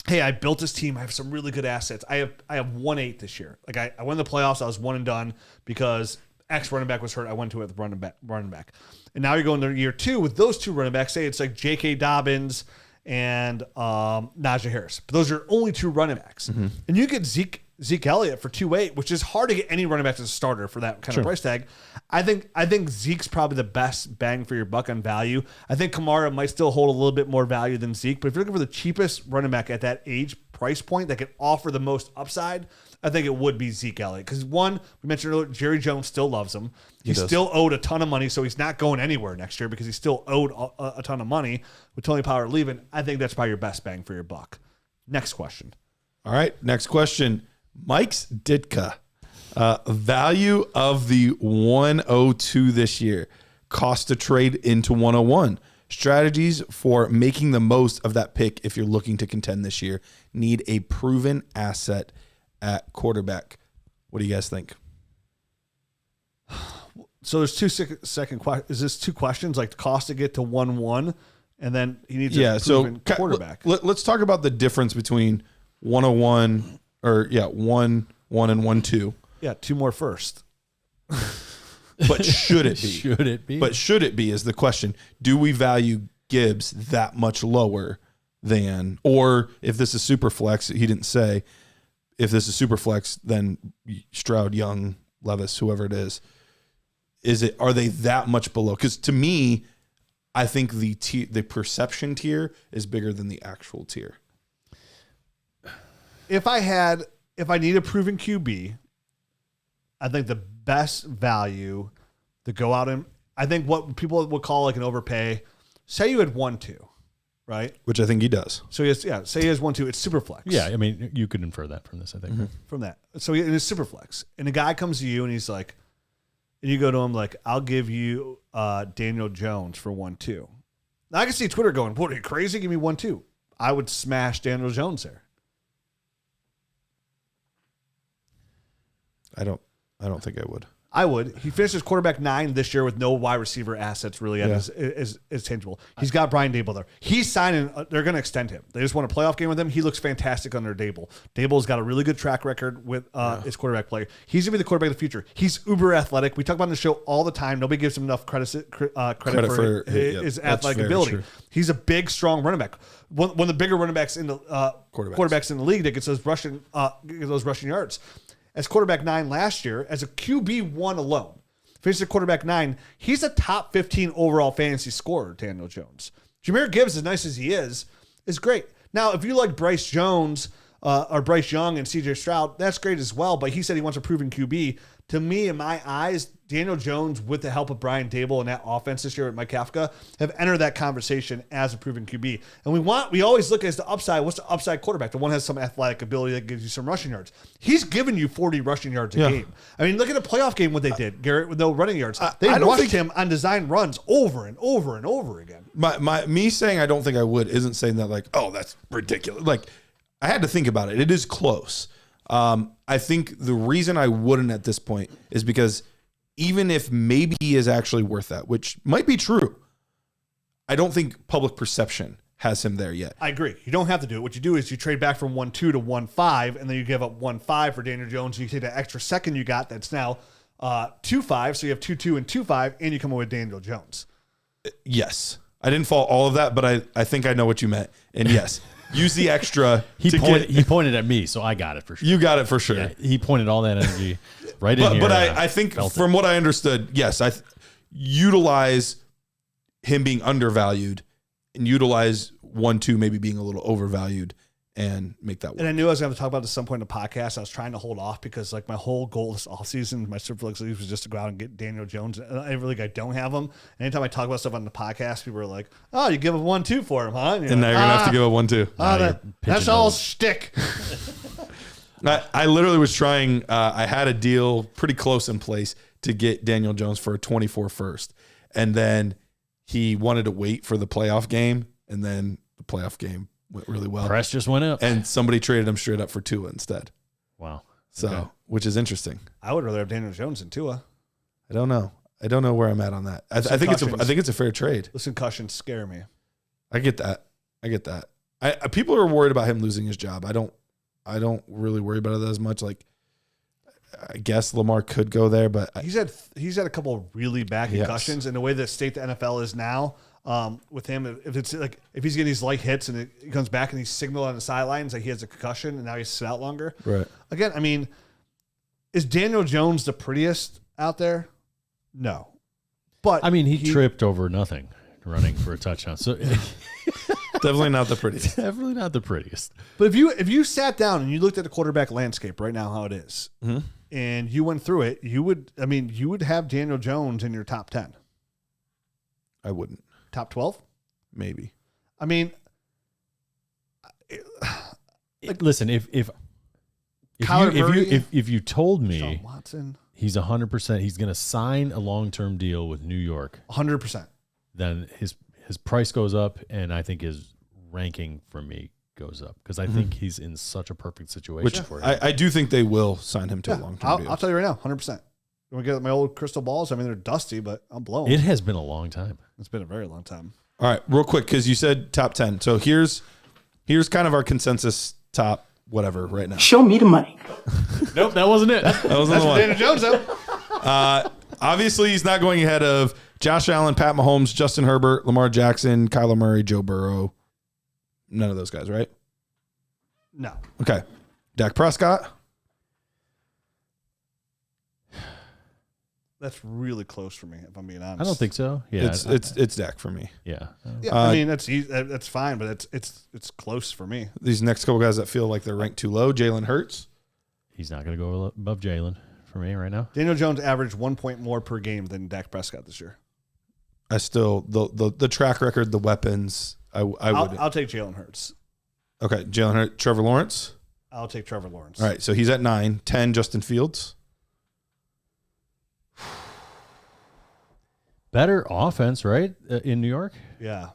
hey, I built this team. I have some really good assets. I have 1-8 this year. Like I went to the playoffs. I was one and done because X running back was hurt. I went to it with running back. And now you're going to year 2 with those 2 running backs. Say it's like J.K. Dobbins and Najee Harris. But those are only 2 running backs. Mm-hmm. And you get Zeke Elliott for 2.8, which is hard to get any running back as a starter for that kind of price tag. I think Zeke's probably the best bang for your buck on value. I think Kamara might still hold a little bit more value than Zeke, but if you're looking for the cheapest running back at that age price point that can offer the most upside, I think it would be Zeke Elliott. Because one, we mentioned earlier, Jerry Jones still loves him. He's still owed a ton of money, so he's not going anywhere next year because he's still owed a ton of money. With Tony Pollard leaving, I think that's probably your best bang for your buck. Next question. All right, next question. Mike's Ditka. Value of the 102 this year. Cost to trade into 101. Strategies for making the most of that pick if you're looking to contend this year. Need a proven asset at quarterback. What do you guys think? So there's second question. Is this 2 questions? Like the cost to get to 1-1, and then he needs a proven quarterback. Let's talk about the difference between 101 or 1-1 and 1-2. Yeah, 2 more first. But should it be? Should it be? But should it be is the question. Do we value Gibbs that much lower than, or if this is super flex, he didn't say, if this is super flex, then Stroud, Young, Levis, whoever it is, are they that much below? Because to me, I think the perception tier is bigger than the actual tier. If I need a proven QB, I think the best value to go out and I think what people would call like an overpay. Say you had 1-2, right? Which I think he does. So he has, say he has 1-2. It's super flex. Yeah, I mean, you could infer that from this, I think. Mm-hmm. From that. So it is super flex. And the guy comes to you and he's like, and you go to him like, I'll give you Daniel Jones for 1-2. Now I can see Twitter going, what, are you crazy? Give me 1-2. I would smash Daniel Jones there. I don't think I would. I would. He finishes quarterback 9 this year with no wide receiver assets really is tangible. He's got Brian Dable there. He's signing. They're going to extend him. They just won a playoff game with him. He looks fantastic under Dable. Dable's got a really good track record with his quarterback play. He's going to be the quarterback of the future. He's uber athletic. We talk about on the show all the time. Nobody gives him enough credit for his athletic ability. True. He's a big, strong running back. One of the bigger running backs in the quarterbacks in the league that gets those rushing yards. As quarterback 9 last year, as a QB1 alone, finished at quarterback 9, he's a top 15 overall fantasy scorer, Daniel Jones. Jahmyr Gibbs, as nice as he is great. Now, if you like Bryce Jones or Bryce Young and CJ Stroud, that's great as well, but he said he wants a proven QB. To me, in my eyes, Daniel Jones, with the help of Brian Dable and that offense this year with Mike Kafka, have entered that conversation as a proven QB. And we always look as the upside. What's the upside quarterback? The one has some athletic ability that gives you some rushing yards. He's given you 40 rushing yards a game. I mean, look at the playoff game, what they did, Garrett, with no running yards. They rushed him on design runs over and over and over again. Me saying I don't think I would isn't saying that like, oh, that's ridiculous. Like, I had to think about it. It is close. I think the reason I wouldn't at this point is because even if maybe he is actually worth that, which might be true, I don't think public perception has him there yet. I agree. You don't have to do it. What you do is you trade back from 1-2 to 1-5, and then you give up 1-5 for Daniel Jones. You take that extra second you got that's now 2-5, so you have 2-2 and 2-5, and you come away with Daniel Jones. Yes. I didn't follow all of that, but I think I know what you meant. And yes. Use the extra. He pointed at me, so I got it for sure. You got it for sure. Yeah, he pointed all that energy right in here. But I think from what I understood, yes, utilize him being undervalued and utilize 1-2 maybe being a little overvalued and make that work. And I knew I was going to talk about this at some point in the podcast. I was trying to hold off because like my whole goal this offseason, my Superflex league was just to go out and get Daniel Jones. Every league I don't have him. Anytime I talk about stuff on the podcast, people are like, "Oh, you give a 1-2 for him, huh?" And now you're gonna have to give a 1-2. That's all shtick. I literally was trying. I had a deal pretty close in place to get Daniel Jones for a 24 first, and then he wanted to wait for the playoff game, and then the playoff game went really well. Price just went up. And somebody traded him straight up for Tua instead. Wow. So, okay. Which is interesting. I would rather have Daniel Jones than Tua. I don't know. I don't know where I'm at on that. I think it's a fair trade. Listen, concussions scare me. I get that. People are worried about him losing his job. I don't really worry about it as much. Like, I guess Lamar could go there, but he's had a couple of really bad concussions, and the way the state the NFL is now, with him, if he's getting these light hits and he comes back and he's signaled on the sidelines like he has a concussion and now he's sit out longer. Right. Again, I mean, is Daniel Jones the prettiest out there? No. But I mean, he tripped over nothing running for a touchdown. So definitely not the prettiest. Definitely not the prettiest. But if you sat down and you looked at the quarterback landscape right now, how it is, and you went through it, you would have Daniel Jones in your top 10. I wouldn't. Top 12? Maybe. I mean, listen, if you told me Sean Watson, he's 100%, he's going to sign a long-term deal with New York, 100%, then his price goes up, and I think his ranking for me goes up because I think he's in such a perfect situation for him. I do think they will sign him to a long-term deal. I'll tell you right now, 100%. You want to get my old crystal balls? I mean, they're dusty, but I'm blowing. It has been a long time. It's been a very long time. All right, real quick, because you said top 10. So here's kind of our consensus top whatever right now. Show me the money. Nope, that wasn't it. That wasn't the one. Daniel Jones, though. Obviously, he's not going ahead of Josh Allen, Pat Mahomes, Justin Herbert, Lamar Jackson, Kyler Murray, Joe Burrow. None of those guys, right? No. Okay. Dak Prescott. That's really close for me, if I'm being honest. I don't think so. Yeah, it's Dak for me. Yeah. Yeah, I mean that's fine, but it's close for me. These next couple guys that feel like they're ranked too low. Jalen Hurts. He's not going to go above Jalen for me right now. Daniel Jones averaged 1 point more per game than Dak Prescott this year. I still the track record, the weapons. I'll take Jalen Hurts. Okay, Jalen Hurts. Trevor Lawrence. I'll take Trevor Lawrence. All right, so he's at 9. 10, Justin Fields. Better offense, right, in New York? Yeah.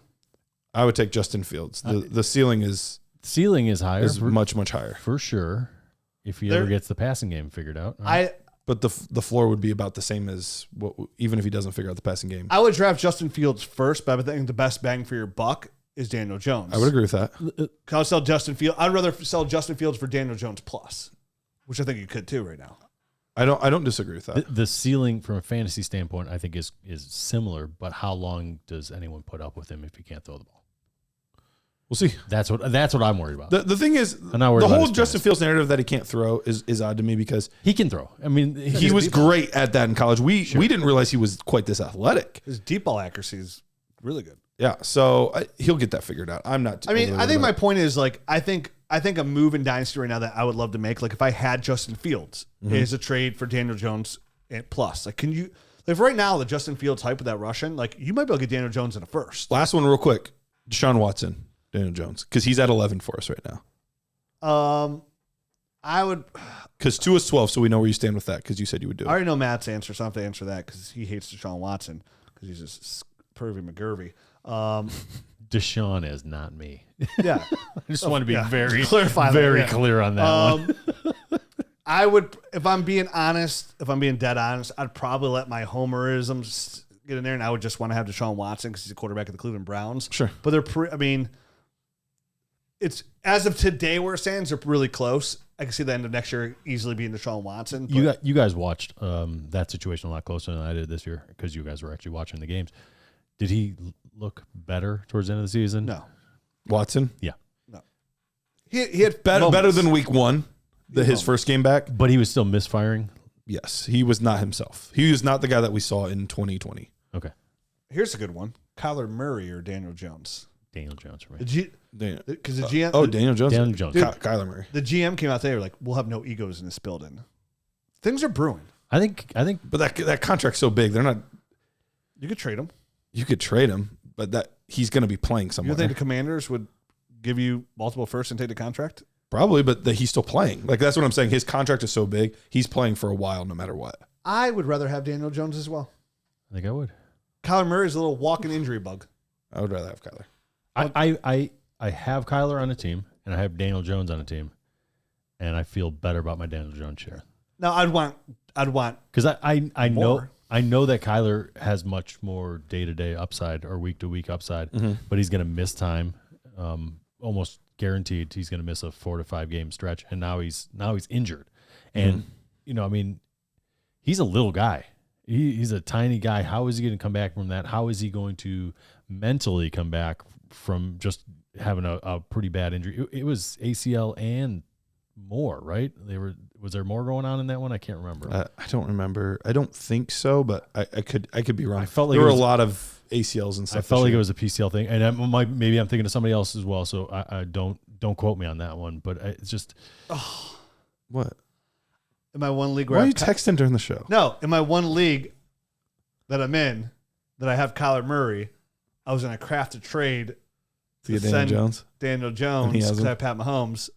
I would take Justin Fields. The ceiling is higher. Is much higher. For sure. If he ever gets the passing game figured out. But the floor would be about the same as even if he doesn't figure out the passing game. I would draft Justin Fields first, but I think the best bang for your buck is Daniel Jones. I would agree with that. I'll sell Justin Fields. I'd rather sell Justin Fields for Daniel Jones plus, which I think you could too right now. I don't disagree with that. The ceiling from a fantasy standpoint, I think, is similar, but how long does anyone put up with him if he can't throw the ball? We'll see. That's what I'm worried about. The thing is, the whole Justin Fields narrative that he can't throw is odd to me because he can throw. I mean, he was great at that in college. We didn't realize he was quite this athletic. His deep ball accuracy is really good. Yeah, so he'll get that figured out. I'm not. I mean, I think my point is like I think a move in Dynasty right now that I would love to make, like if I had Justin Fields, is a trade for Daniel Jones plus. Like, can you? Like right now, the Justin Fields hype with that Russian, like you might be able to get Daniel Jones in a first. Last one, real quick. Deshaun Watson, Daniel Jones, because he's at 11 for us right now. I would, because 2 is 12, so we know where you stand with that. Because you said you would do it. I already know Matt's answer, so I don't have to answer that because he hates Deshaun Watson because he's just pervy McGurvey. Deshaun is not me. Yeah, I just want to be very clear on that one. I would, if I'm being honest, if I'm being dead honest, I'd probably let my homerisms get in there, and I would just want to have Deshaun Watson because he's a quarterback of the Cleveland Browns. Sure, but I mean, it's as of today where it stands, they're really close. I can see the end of next year easily being Deshaun Watson. You guys watched that situation a lot closer than I did this year because you guys were actually watching the games. Did he look better towards the end of the season? No. Watson? Yeah. No. He had better than week 1, his first game back. But he was still misfiring? Yes. He was not himself. He was not the guy that we saw in 2020. Okay. Here's a good one. Kyler Murray or Daniel Jones? Daniel Jones for me. Because the GM... Daniel Jones? Daniel Jones. Kyler Murray. The GM came out there like, we'll have no egos in this building. Things are brewing. I think. But that contract's so big, they're not... You could trade him. You could trade him, but that he's going to be playing somewhere. You think the Commanders would give you multiple firsts and take the contract? Probably, but he's still playing. Like, that's what I'm saying. His contract is so big, he's playing for a while no matter what. I would rather have Daniel Jones as well. I think I would. Kyler Murray's a little walking injury bug. I would rather have Kyler. I have Kyler on a team, and I have Daniel Jones on a team, and I feel better about my Daniel Jones share. No, I'd want because I know that Kyler has much more day-to-day upside or week-to-week upside, but he's going to miss time almost guaranteed he's going to miss a 4 to 5 game stretch, and now he's injured. And I mean, he's a little guy. He's a tiny guy. How is he going to come back from that? How is he going to mentally come back from just having a pretty bad injury? It was ACL and more, right? Was there more going on in that one? I can't remember. I don't remember. I don't think so, but I could be wrong. I felt like there were a lot of ACLs and stuff. I felt like it was a PCL thing, and maybe I'm thinking of somebody else as well. So I don't quote me on that one, but it's just what. In my one league, why are you texting during the show? No, in my one league that I'm in, that I have Kyler Murray, I was going to craft a trade to get Daniel Jones because I have Pat Mahomes,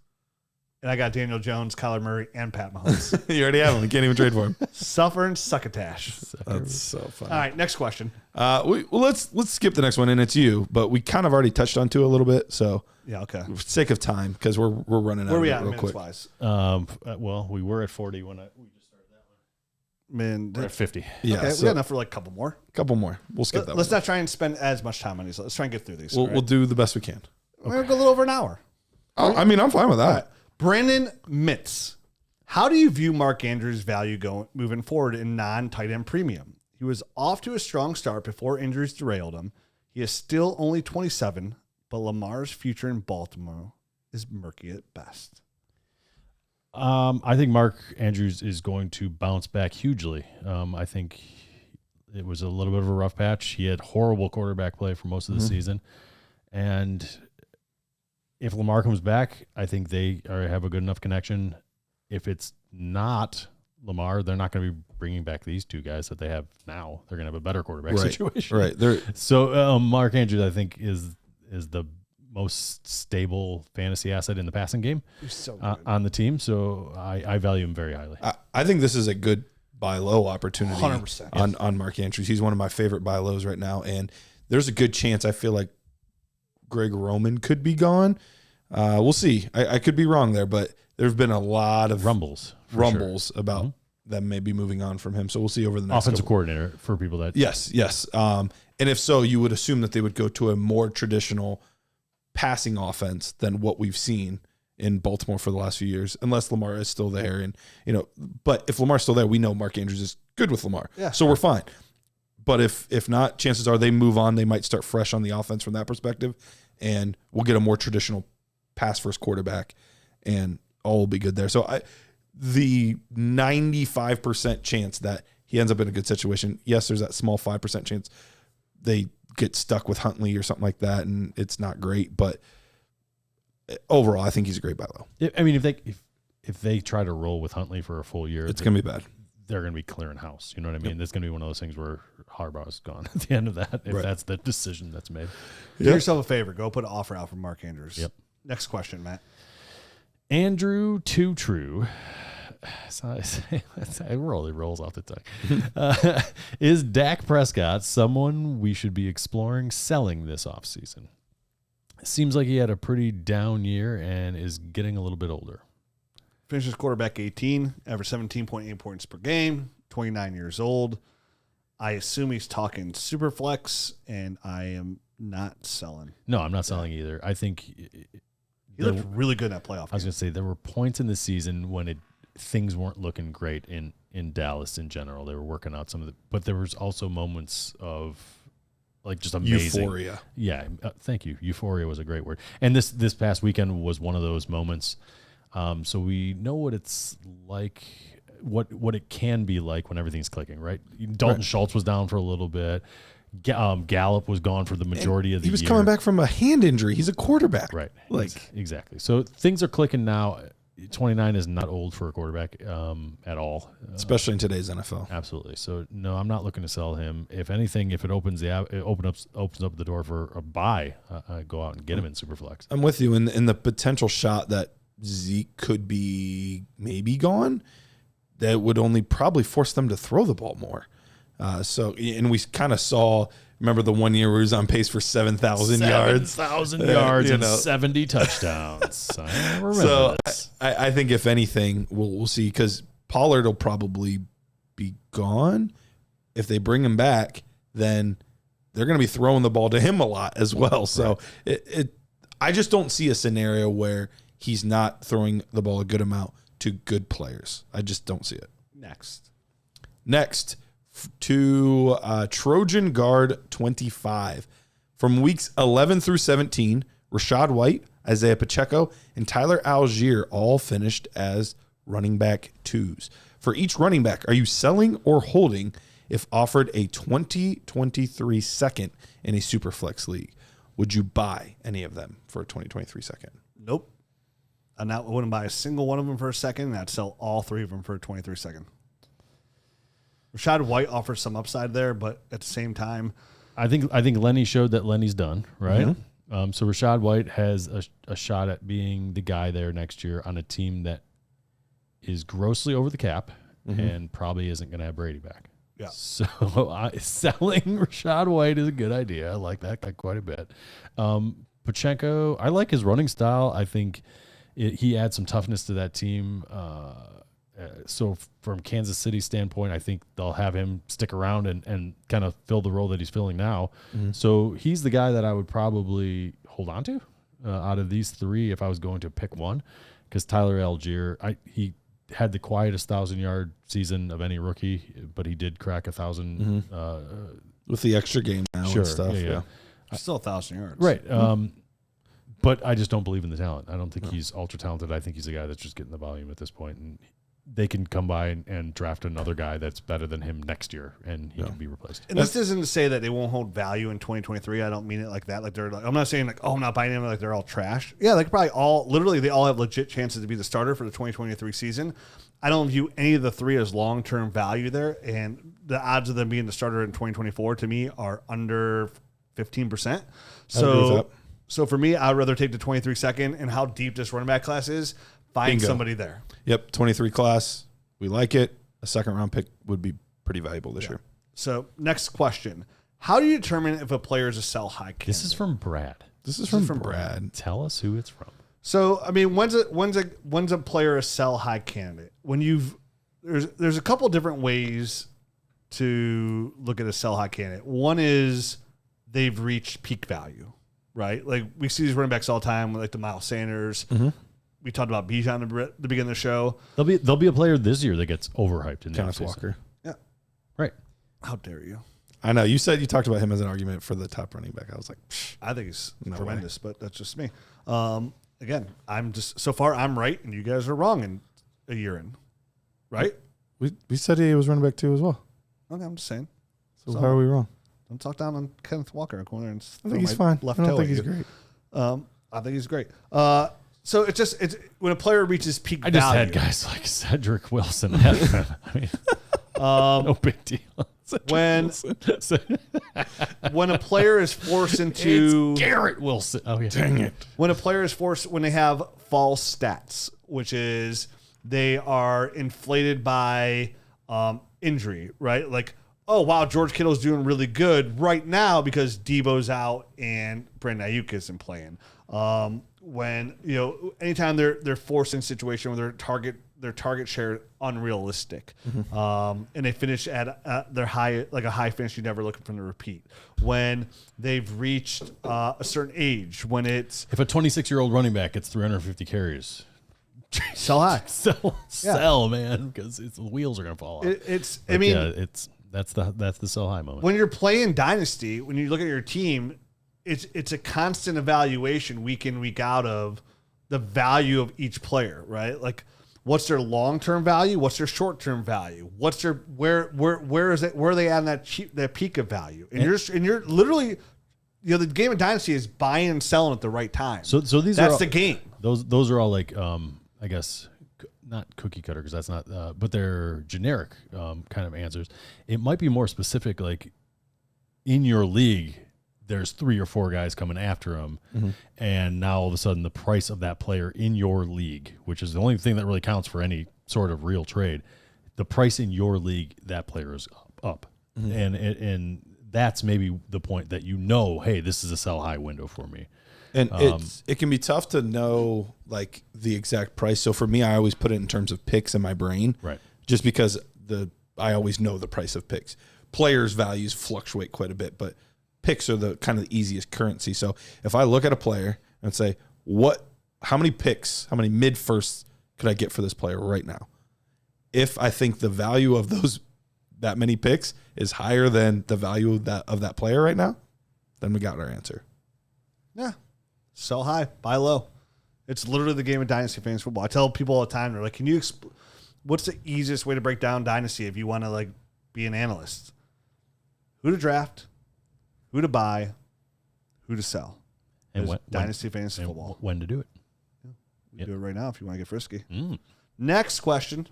and I got Daniel Jones, Kyler Murray, and Pat Mahomes. You already have him. You can't even trade for him. Suffer and succotash. That's so funny. All right, next question. Let's skip the next one, and it's you, but we kind of already touched on to a little bit, so. Yeah, okay. For sake of time, because we're running out Where of we it at real quick. minutes-wise? Well, we were at 40 when we just started that one. We're at 50. Yeah, okay, so we got enough for like a couple more. Couple more. We'll skip that Let's one. not try and spend as much time on these. Let's try and get through these. We'll do the best we can. We're going to go a little over an hour. I mean, I'm fine with that. All right. Brandon Mitz. How do you view Mark Andrews' value moving forward in non-tight end premium? He was off to a strong start before injuries derailed him. He is still only 27, but Lamar's future in Baltimore is murky at best. I think Mark Andrews is going to bounce back hugely. I think it was a little bit of a rough patch. He had horrible quarterback play for most of the season. And if Lamar comes back, I think they have a good enough connection. If it's not Lamar, they're not going to be bringing back these two guys that they have now. They're going to have a better quarterback situation. Right. So Mark Andrews, I think, is the most stable fantasy asset in the passing game on the team. So I value him very highly. I think this is a good buy low opportunity 100%. on Mark Andrews. He's one of my favorite buy lows right now. And there's a good chance I feel like Greg Roman could be gone. We'll see. I could be wrong there, but there's been a lot of rumbles about them maybe moving on from him. So we'll see over the next offensive coordinator for people that. Yes. And if so, you would assume that they would go to a more traditional passing offense than what we've seen in Baltimore for the last few years, unless Lamar is still there. And, but if Lamar's still there, we know Mark Andrews is good with Lamar. Yeah. So we're fine. But if not, chances are they move on. They might start fresh on the offense from that perspective, and we'll get a more traditional pass first quarterback, and all will be good there. So the 95% chance that he ends up in a good situation, yes, there's that small 5% chance they get stuck with Huntley or something like that, and it's not great. But overall, I think he's a great buy low. I mean, if they try to roll with Huntley for a full year, it's going to be bad. They're going to be clearing house. You know what I mean? That's going to be one of those things where Harbaugh's gone at the end of that, if that's the decision that's made. Do yourself a favor. Go put an offer out for Mark Andrews. Yep. Next question, Matt. Andrew Too True. It really rolls off the tongue. Is Dak Prescott someone we should be exploring selling this offseason? Seems like he had a pretty down year and is getting a little bit older. Finishes quarterback 18, average 17.8 points per game, 29 years old. I assume he's talking super flex, and I am not selling. No, I'm not selling either. I think he looked really good in that playoff game. I was going to say there were points in the season when things weren't looking great in Dallas in general. They were working out but there was also moments of like just amazing euphoria. Yeah, thank you. Euphoria was a great word. And this past weekend was one of those moments. So we know what it's like, what it can be like when everything's clicking, right? Dalton Schultz was down for a little bit. Gallup was gone for the majority of the year. He was coming back from a hand injury. He's a quarterback. Right. Exactly. So things are clicking now. 29 is not old for a quarterback at all. Especially in today's NFL. Absolutely. So, no, I'm not looking to sell him. If anything, if it opens up the door for a buy, I go out and get him in Superflex. I'm with you in the potential shot that Zeke could be maybe gone. That would only probably force them to throw the ball more. And we kind of saw, remember the 1 year where he was on pace for 7,000 yards? 7,000 yards and 70 touchdowns. I remember so this. I think if anything, we'll see, because Pollard will probably be gone. If they bring him back, then they're going to be throwing the ball to him a lot as well. So I just don't see a scenario where he's not throwing the ball a good amount to good players. I just don't see it. Next to Trojan Guard 25. From weeks 11 through 17, Rashad White, Isaiah Pacheco, and Tyler Algier all finished as running back 2s. For each running back, are you selling or holding if offered a 2023 second in a Superflex league? Would you buy any of them for a 2023 second? Nope. I wouldn't buy a single one of them for a second, and I'd sell all 3 of them for a 23 second. Rashad White offers some upside there, but at the same time, I think Lenny showed that Lenny's done, right? Mm-hmm. So Rashad White has a shot at being the guy there next year on a team that is grossly over the cap and probably isn't going to have Brady back. Yeah. So selling Rashad White is a good idea. I like that guy quite a bit. Pacheco, I like his running style. I think he adds some toughness to that team. So from Kansas City standpoint, I think they'll have him stick around and kind of fill the role that he's filling now. So he's the guy that I would probably hold on to out of these 3 if I was going to pick one, because Tyler Algier, he had the quietest 1,000-yard season of any rookie, but he did crack 1,000 with the extra game now and stuff. Yeah. Still 1,000 yards. Right. But I just don't believe in the talent. I don't think he's ultra talented. I think he's a guy that's just getting the volume at this point, and they can come by and draft another guy that's better than him next year, and he can be replaced. And this isn't to say that they won't hold value in 2023. I don't mean it like that. Like I'm not saying like, oh, I'm not buying them like they're all trash. Yeah, they probably they all have legit chances to be the starter for the 2023 season. I don't view any of the 3 as long-term value there, and the odds of them being the starter in 2024 to me are under 15%. So for me, I'd rather take the 23 second and how deep this running back class is. Find somebody there. Yep, 23 class. We like it. A second-round pick would be pretty valuable this year. So next question. How do you determine if a player is a sell-high candidate? This is from Brad. This is from Brad. Tell us who it's from. So, I mean, when's a player a sell-high candidate? When there's a couple different ways to look at a sell-high candidate. One is they've reached peak value, right? Like we see these running backs all the time, like the Miles Sanders. We talked about Bijan at the beginning of the show. There'll be a player this year that gets overhyped in Kenneth Walker. Yeah. Right. How dare you? I know. You talked about him as an argument for the top running back. I was like, I think he's tremendous, but that's just me. Again, so far I'm right and you guys are wrong in a year in. Right? We said he was running back 2 as well. Okay, I'm just saying. So how are we wrong? Don't talk down on Kenneth Walker. I think he's fine. I don't think he's great. I think he's great. So it's when a player reaches peak value. I just had guys like Cedric Wilson. I mean, no big deal. When a player is forced into it's Garrett Wilson. Oh yeah. Dang it. When a player is forced when they have false stats, which is they are inflated by injury, right? Like, oh wow, George Kittle's doing really good right now because Debo's out and Brandon Ayuk isn't playing. When anytime they're forced in a situation where their target share unrealistic, and they finish at their high, like a high finish you never looking for them to repeat. When they've reached a certain age, when it's if a 26-year-old running back gets 350 carries, sell high, sell, man, because the wheels are gonna fall off. That's the sell high moment. When you're playing Dynasty, when you look at your team, it's a constant evaluation week in, week out of the value of each player, right? Like, what's their long-term value? What's their short-term value? What's their where is it? Where are they at in that peak of value? And you're literally, the game of Dynasty is buying and selling at the right time. So these that's are all, the game. Those are all like I guess not cookie cutter because that's not, but they're generic kind of answers. It might be more specific, like in your league. There's 3 or 4 guys coming after him, and now all of a sudden the price of that player in your league, which is the only thing that really counts for any sort of real trade, the price in your league, that player is up. And that's maybe the point that hey, this is a sell high window for me. And it can be tough to know like the exact price. So for me, I always put it in terms of picks in my brain, right? Just because I always know the price of picks. Players' values fluctuate quite a bit, but picks are the kind of the easiest currency. So if I look at a player and say, how many picks, how many mid-firsts could I get for this player right now? If I think the value of that many picks is higher than the value of that player right now, then we got our answer. Yeah. Sell high, buy low. It's literally the game of Dynasty fantasy football. I tell people all the time, they're like, what's the easiest way to break down Dynasty if you want to like be an analyst? Who to draft, who to buy, who to sell. And Dynasty fantasy football. When to do it. We can do it right now if you want to get frisky. Mm. Next question.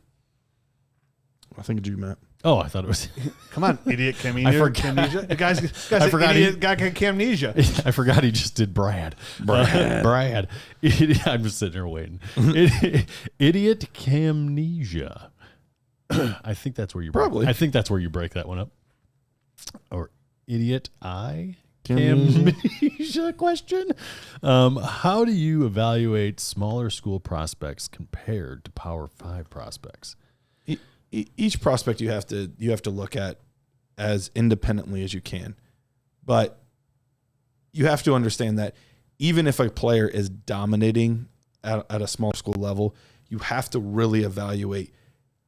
I think it's you, Matt. Oh, I thought it was. Come on, idiot Camnesia. I forgot. Camnesia. The guy's I forgot idiot guy Camnesia. I forgot he just did Brad. Brad. I'm just sitting here waiting. Idiot Camnesia. I think that's where you probably. I think that's where you break that one up. Or idiot Camnesia question. How do you evaluate smaller school prospects compared to Power 5 prospects? Each prospect you have to look at as independently as you can, but you have to understand that even if a player is dominating at a small school level, you have to really evaluate,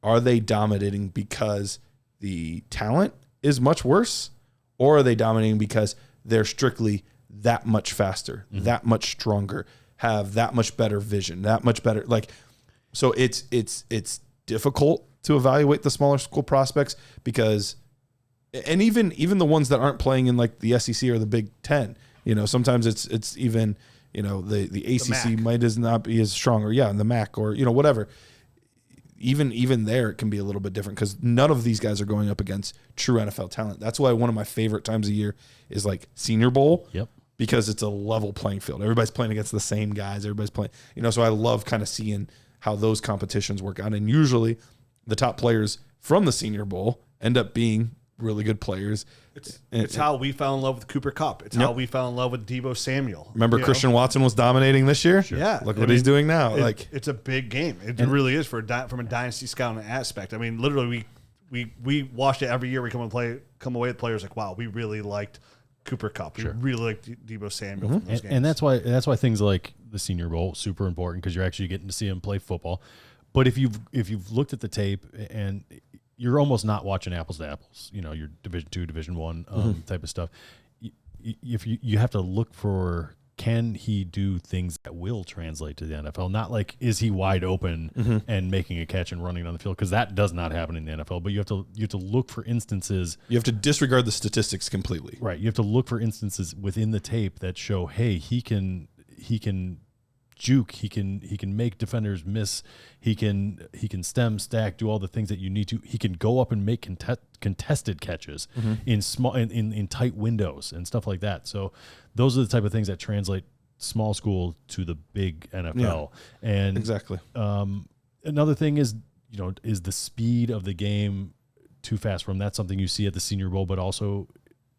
are they dominating because the talent is much worse, or are they dominating because they're strictly that much faster, that much stronger, have that much better vision, that much better, so it's difficult to evaluate the smaller school prospects because, and even the ones that aren't playing in like the SEC or the Big Ten, sometimes it's even, the ACC might not be as strong, or in the MAC, or, whatever. Even there, it can be a little bit different because none of these guys are going up against true NFL talent. That's why one of my favorite times of year is like Senior Bowl. Yep. Because it's a level playing field. Everybody's playing against the same guys. Everybody's playing, so I love kind of seeing how those competitions work out. And usually the top players from the Senior Bowl end up being really good players. It's how we fell in love with Cooper Kupp. It's how we fell in love with Deebo Samuel. Remember Christian Watson was dominating this year? Sure. Yeah. Look what he's doing now. It's a big game. It really is from a dynasty scouting aspect. I mean, literally, we watched it every year. We come away with players like, wow, we really liked Cooper Kupp. We really liked Deebo Samuel from those games. And that's why things like the Senior Bowl super important, because you're actually getting to see him play football. But if you've looked at the tape, and you're almost not watching apples to apples, your Division II, Division I type of stuff. If you have to look for, can he do things that will translate to the NFL? Not like, is he wide open and making a catch and running on the field? Because that does not happen in the NFL. But you have to look for instances. You have to disregard the statistics completely. Right. You have to look for instances within the tape that show, hey, he can juke, he can make defenders miss, he can stem, stack, do all the things that you need to. He can go up and make contested catches in small in tight windows and stuff like that. So those are the type of things that translate small school to the big NFL. Yeah, and exactly. Another thing is is the speed of the game too fast for him? That's something you see at the Senior Bowl, but also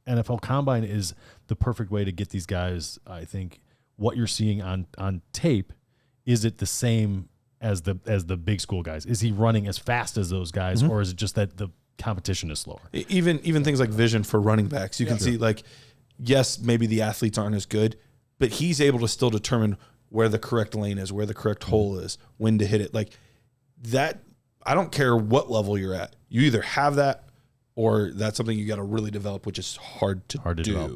NFL Combine is the perfect way to get these guys, I think. What you're seeing on tape, is it the same as the big school guys? Is he running as fast as those guys, or is it just that the competition is slower? Even things like vision for running backs, you can see yes, maybe the athletes aren't as good, but he's able to still determine where the correct lane is, where the correct hole is, when to hit it. Like that, I don't care what level you're at. You either have that, or that's something you got to really develop, which is hard to do. Develop.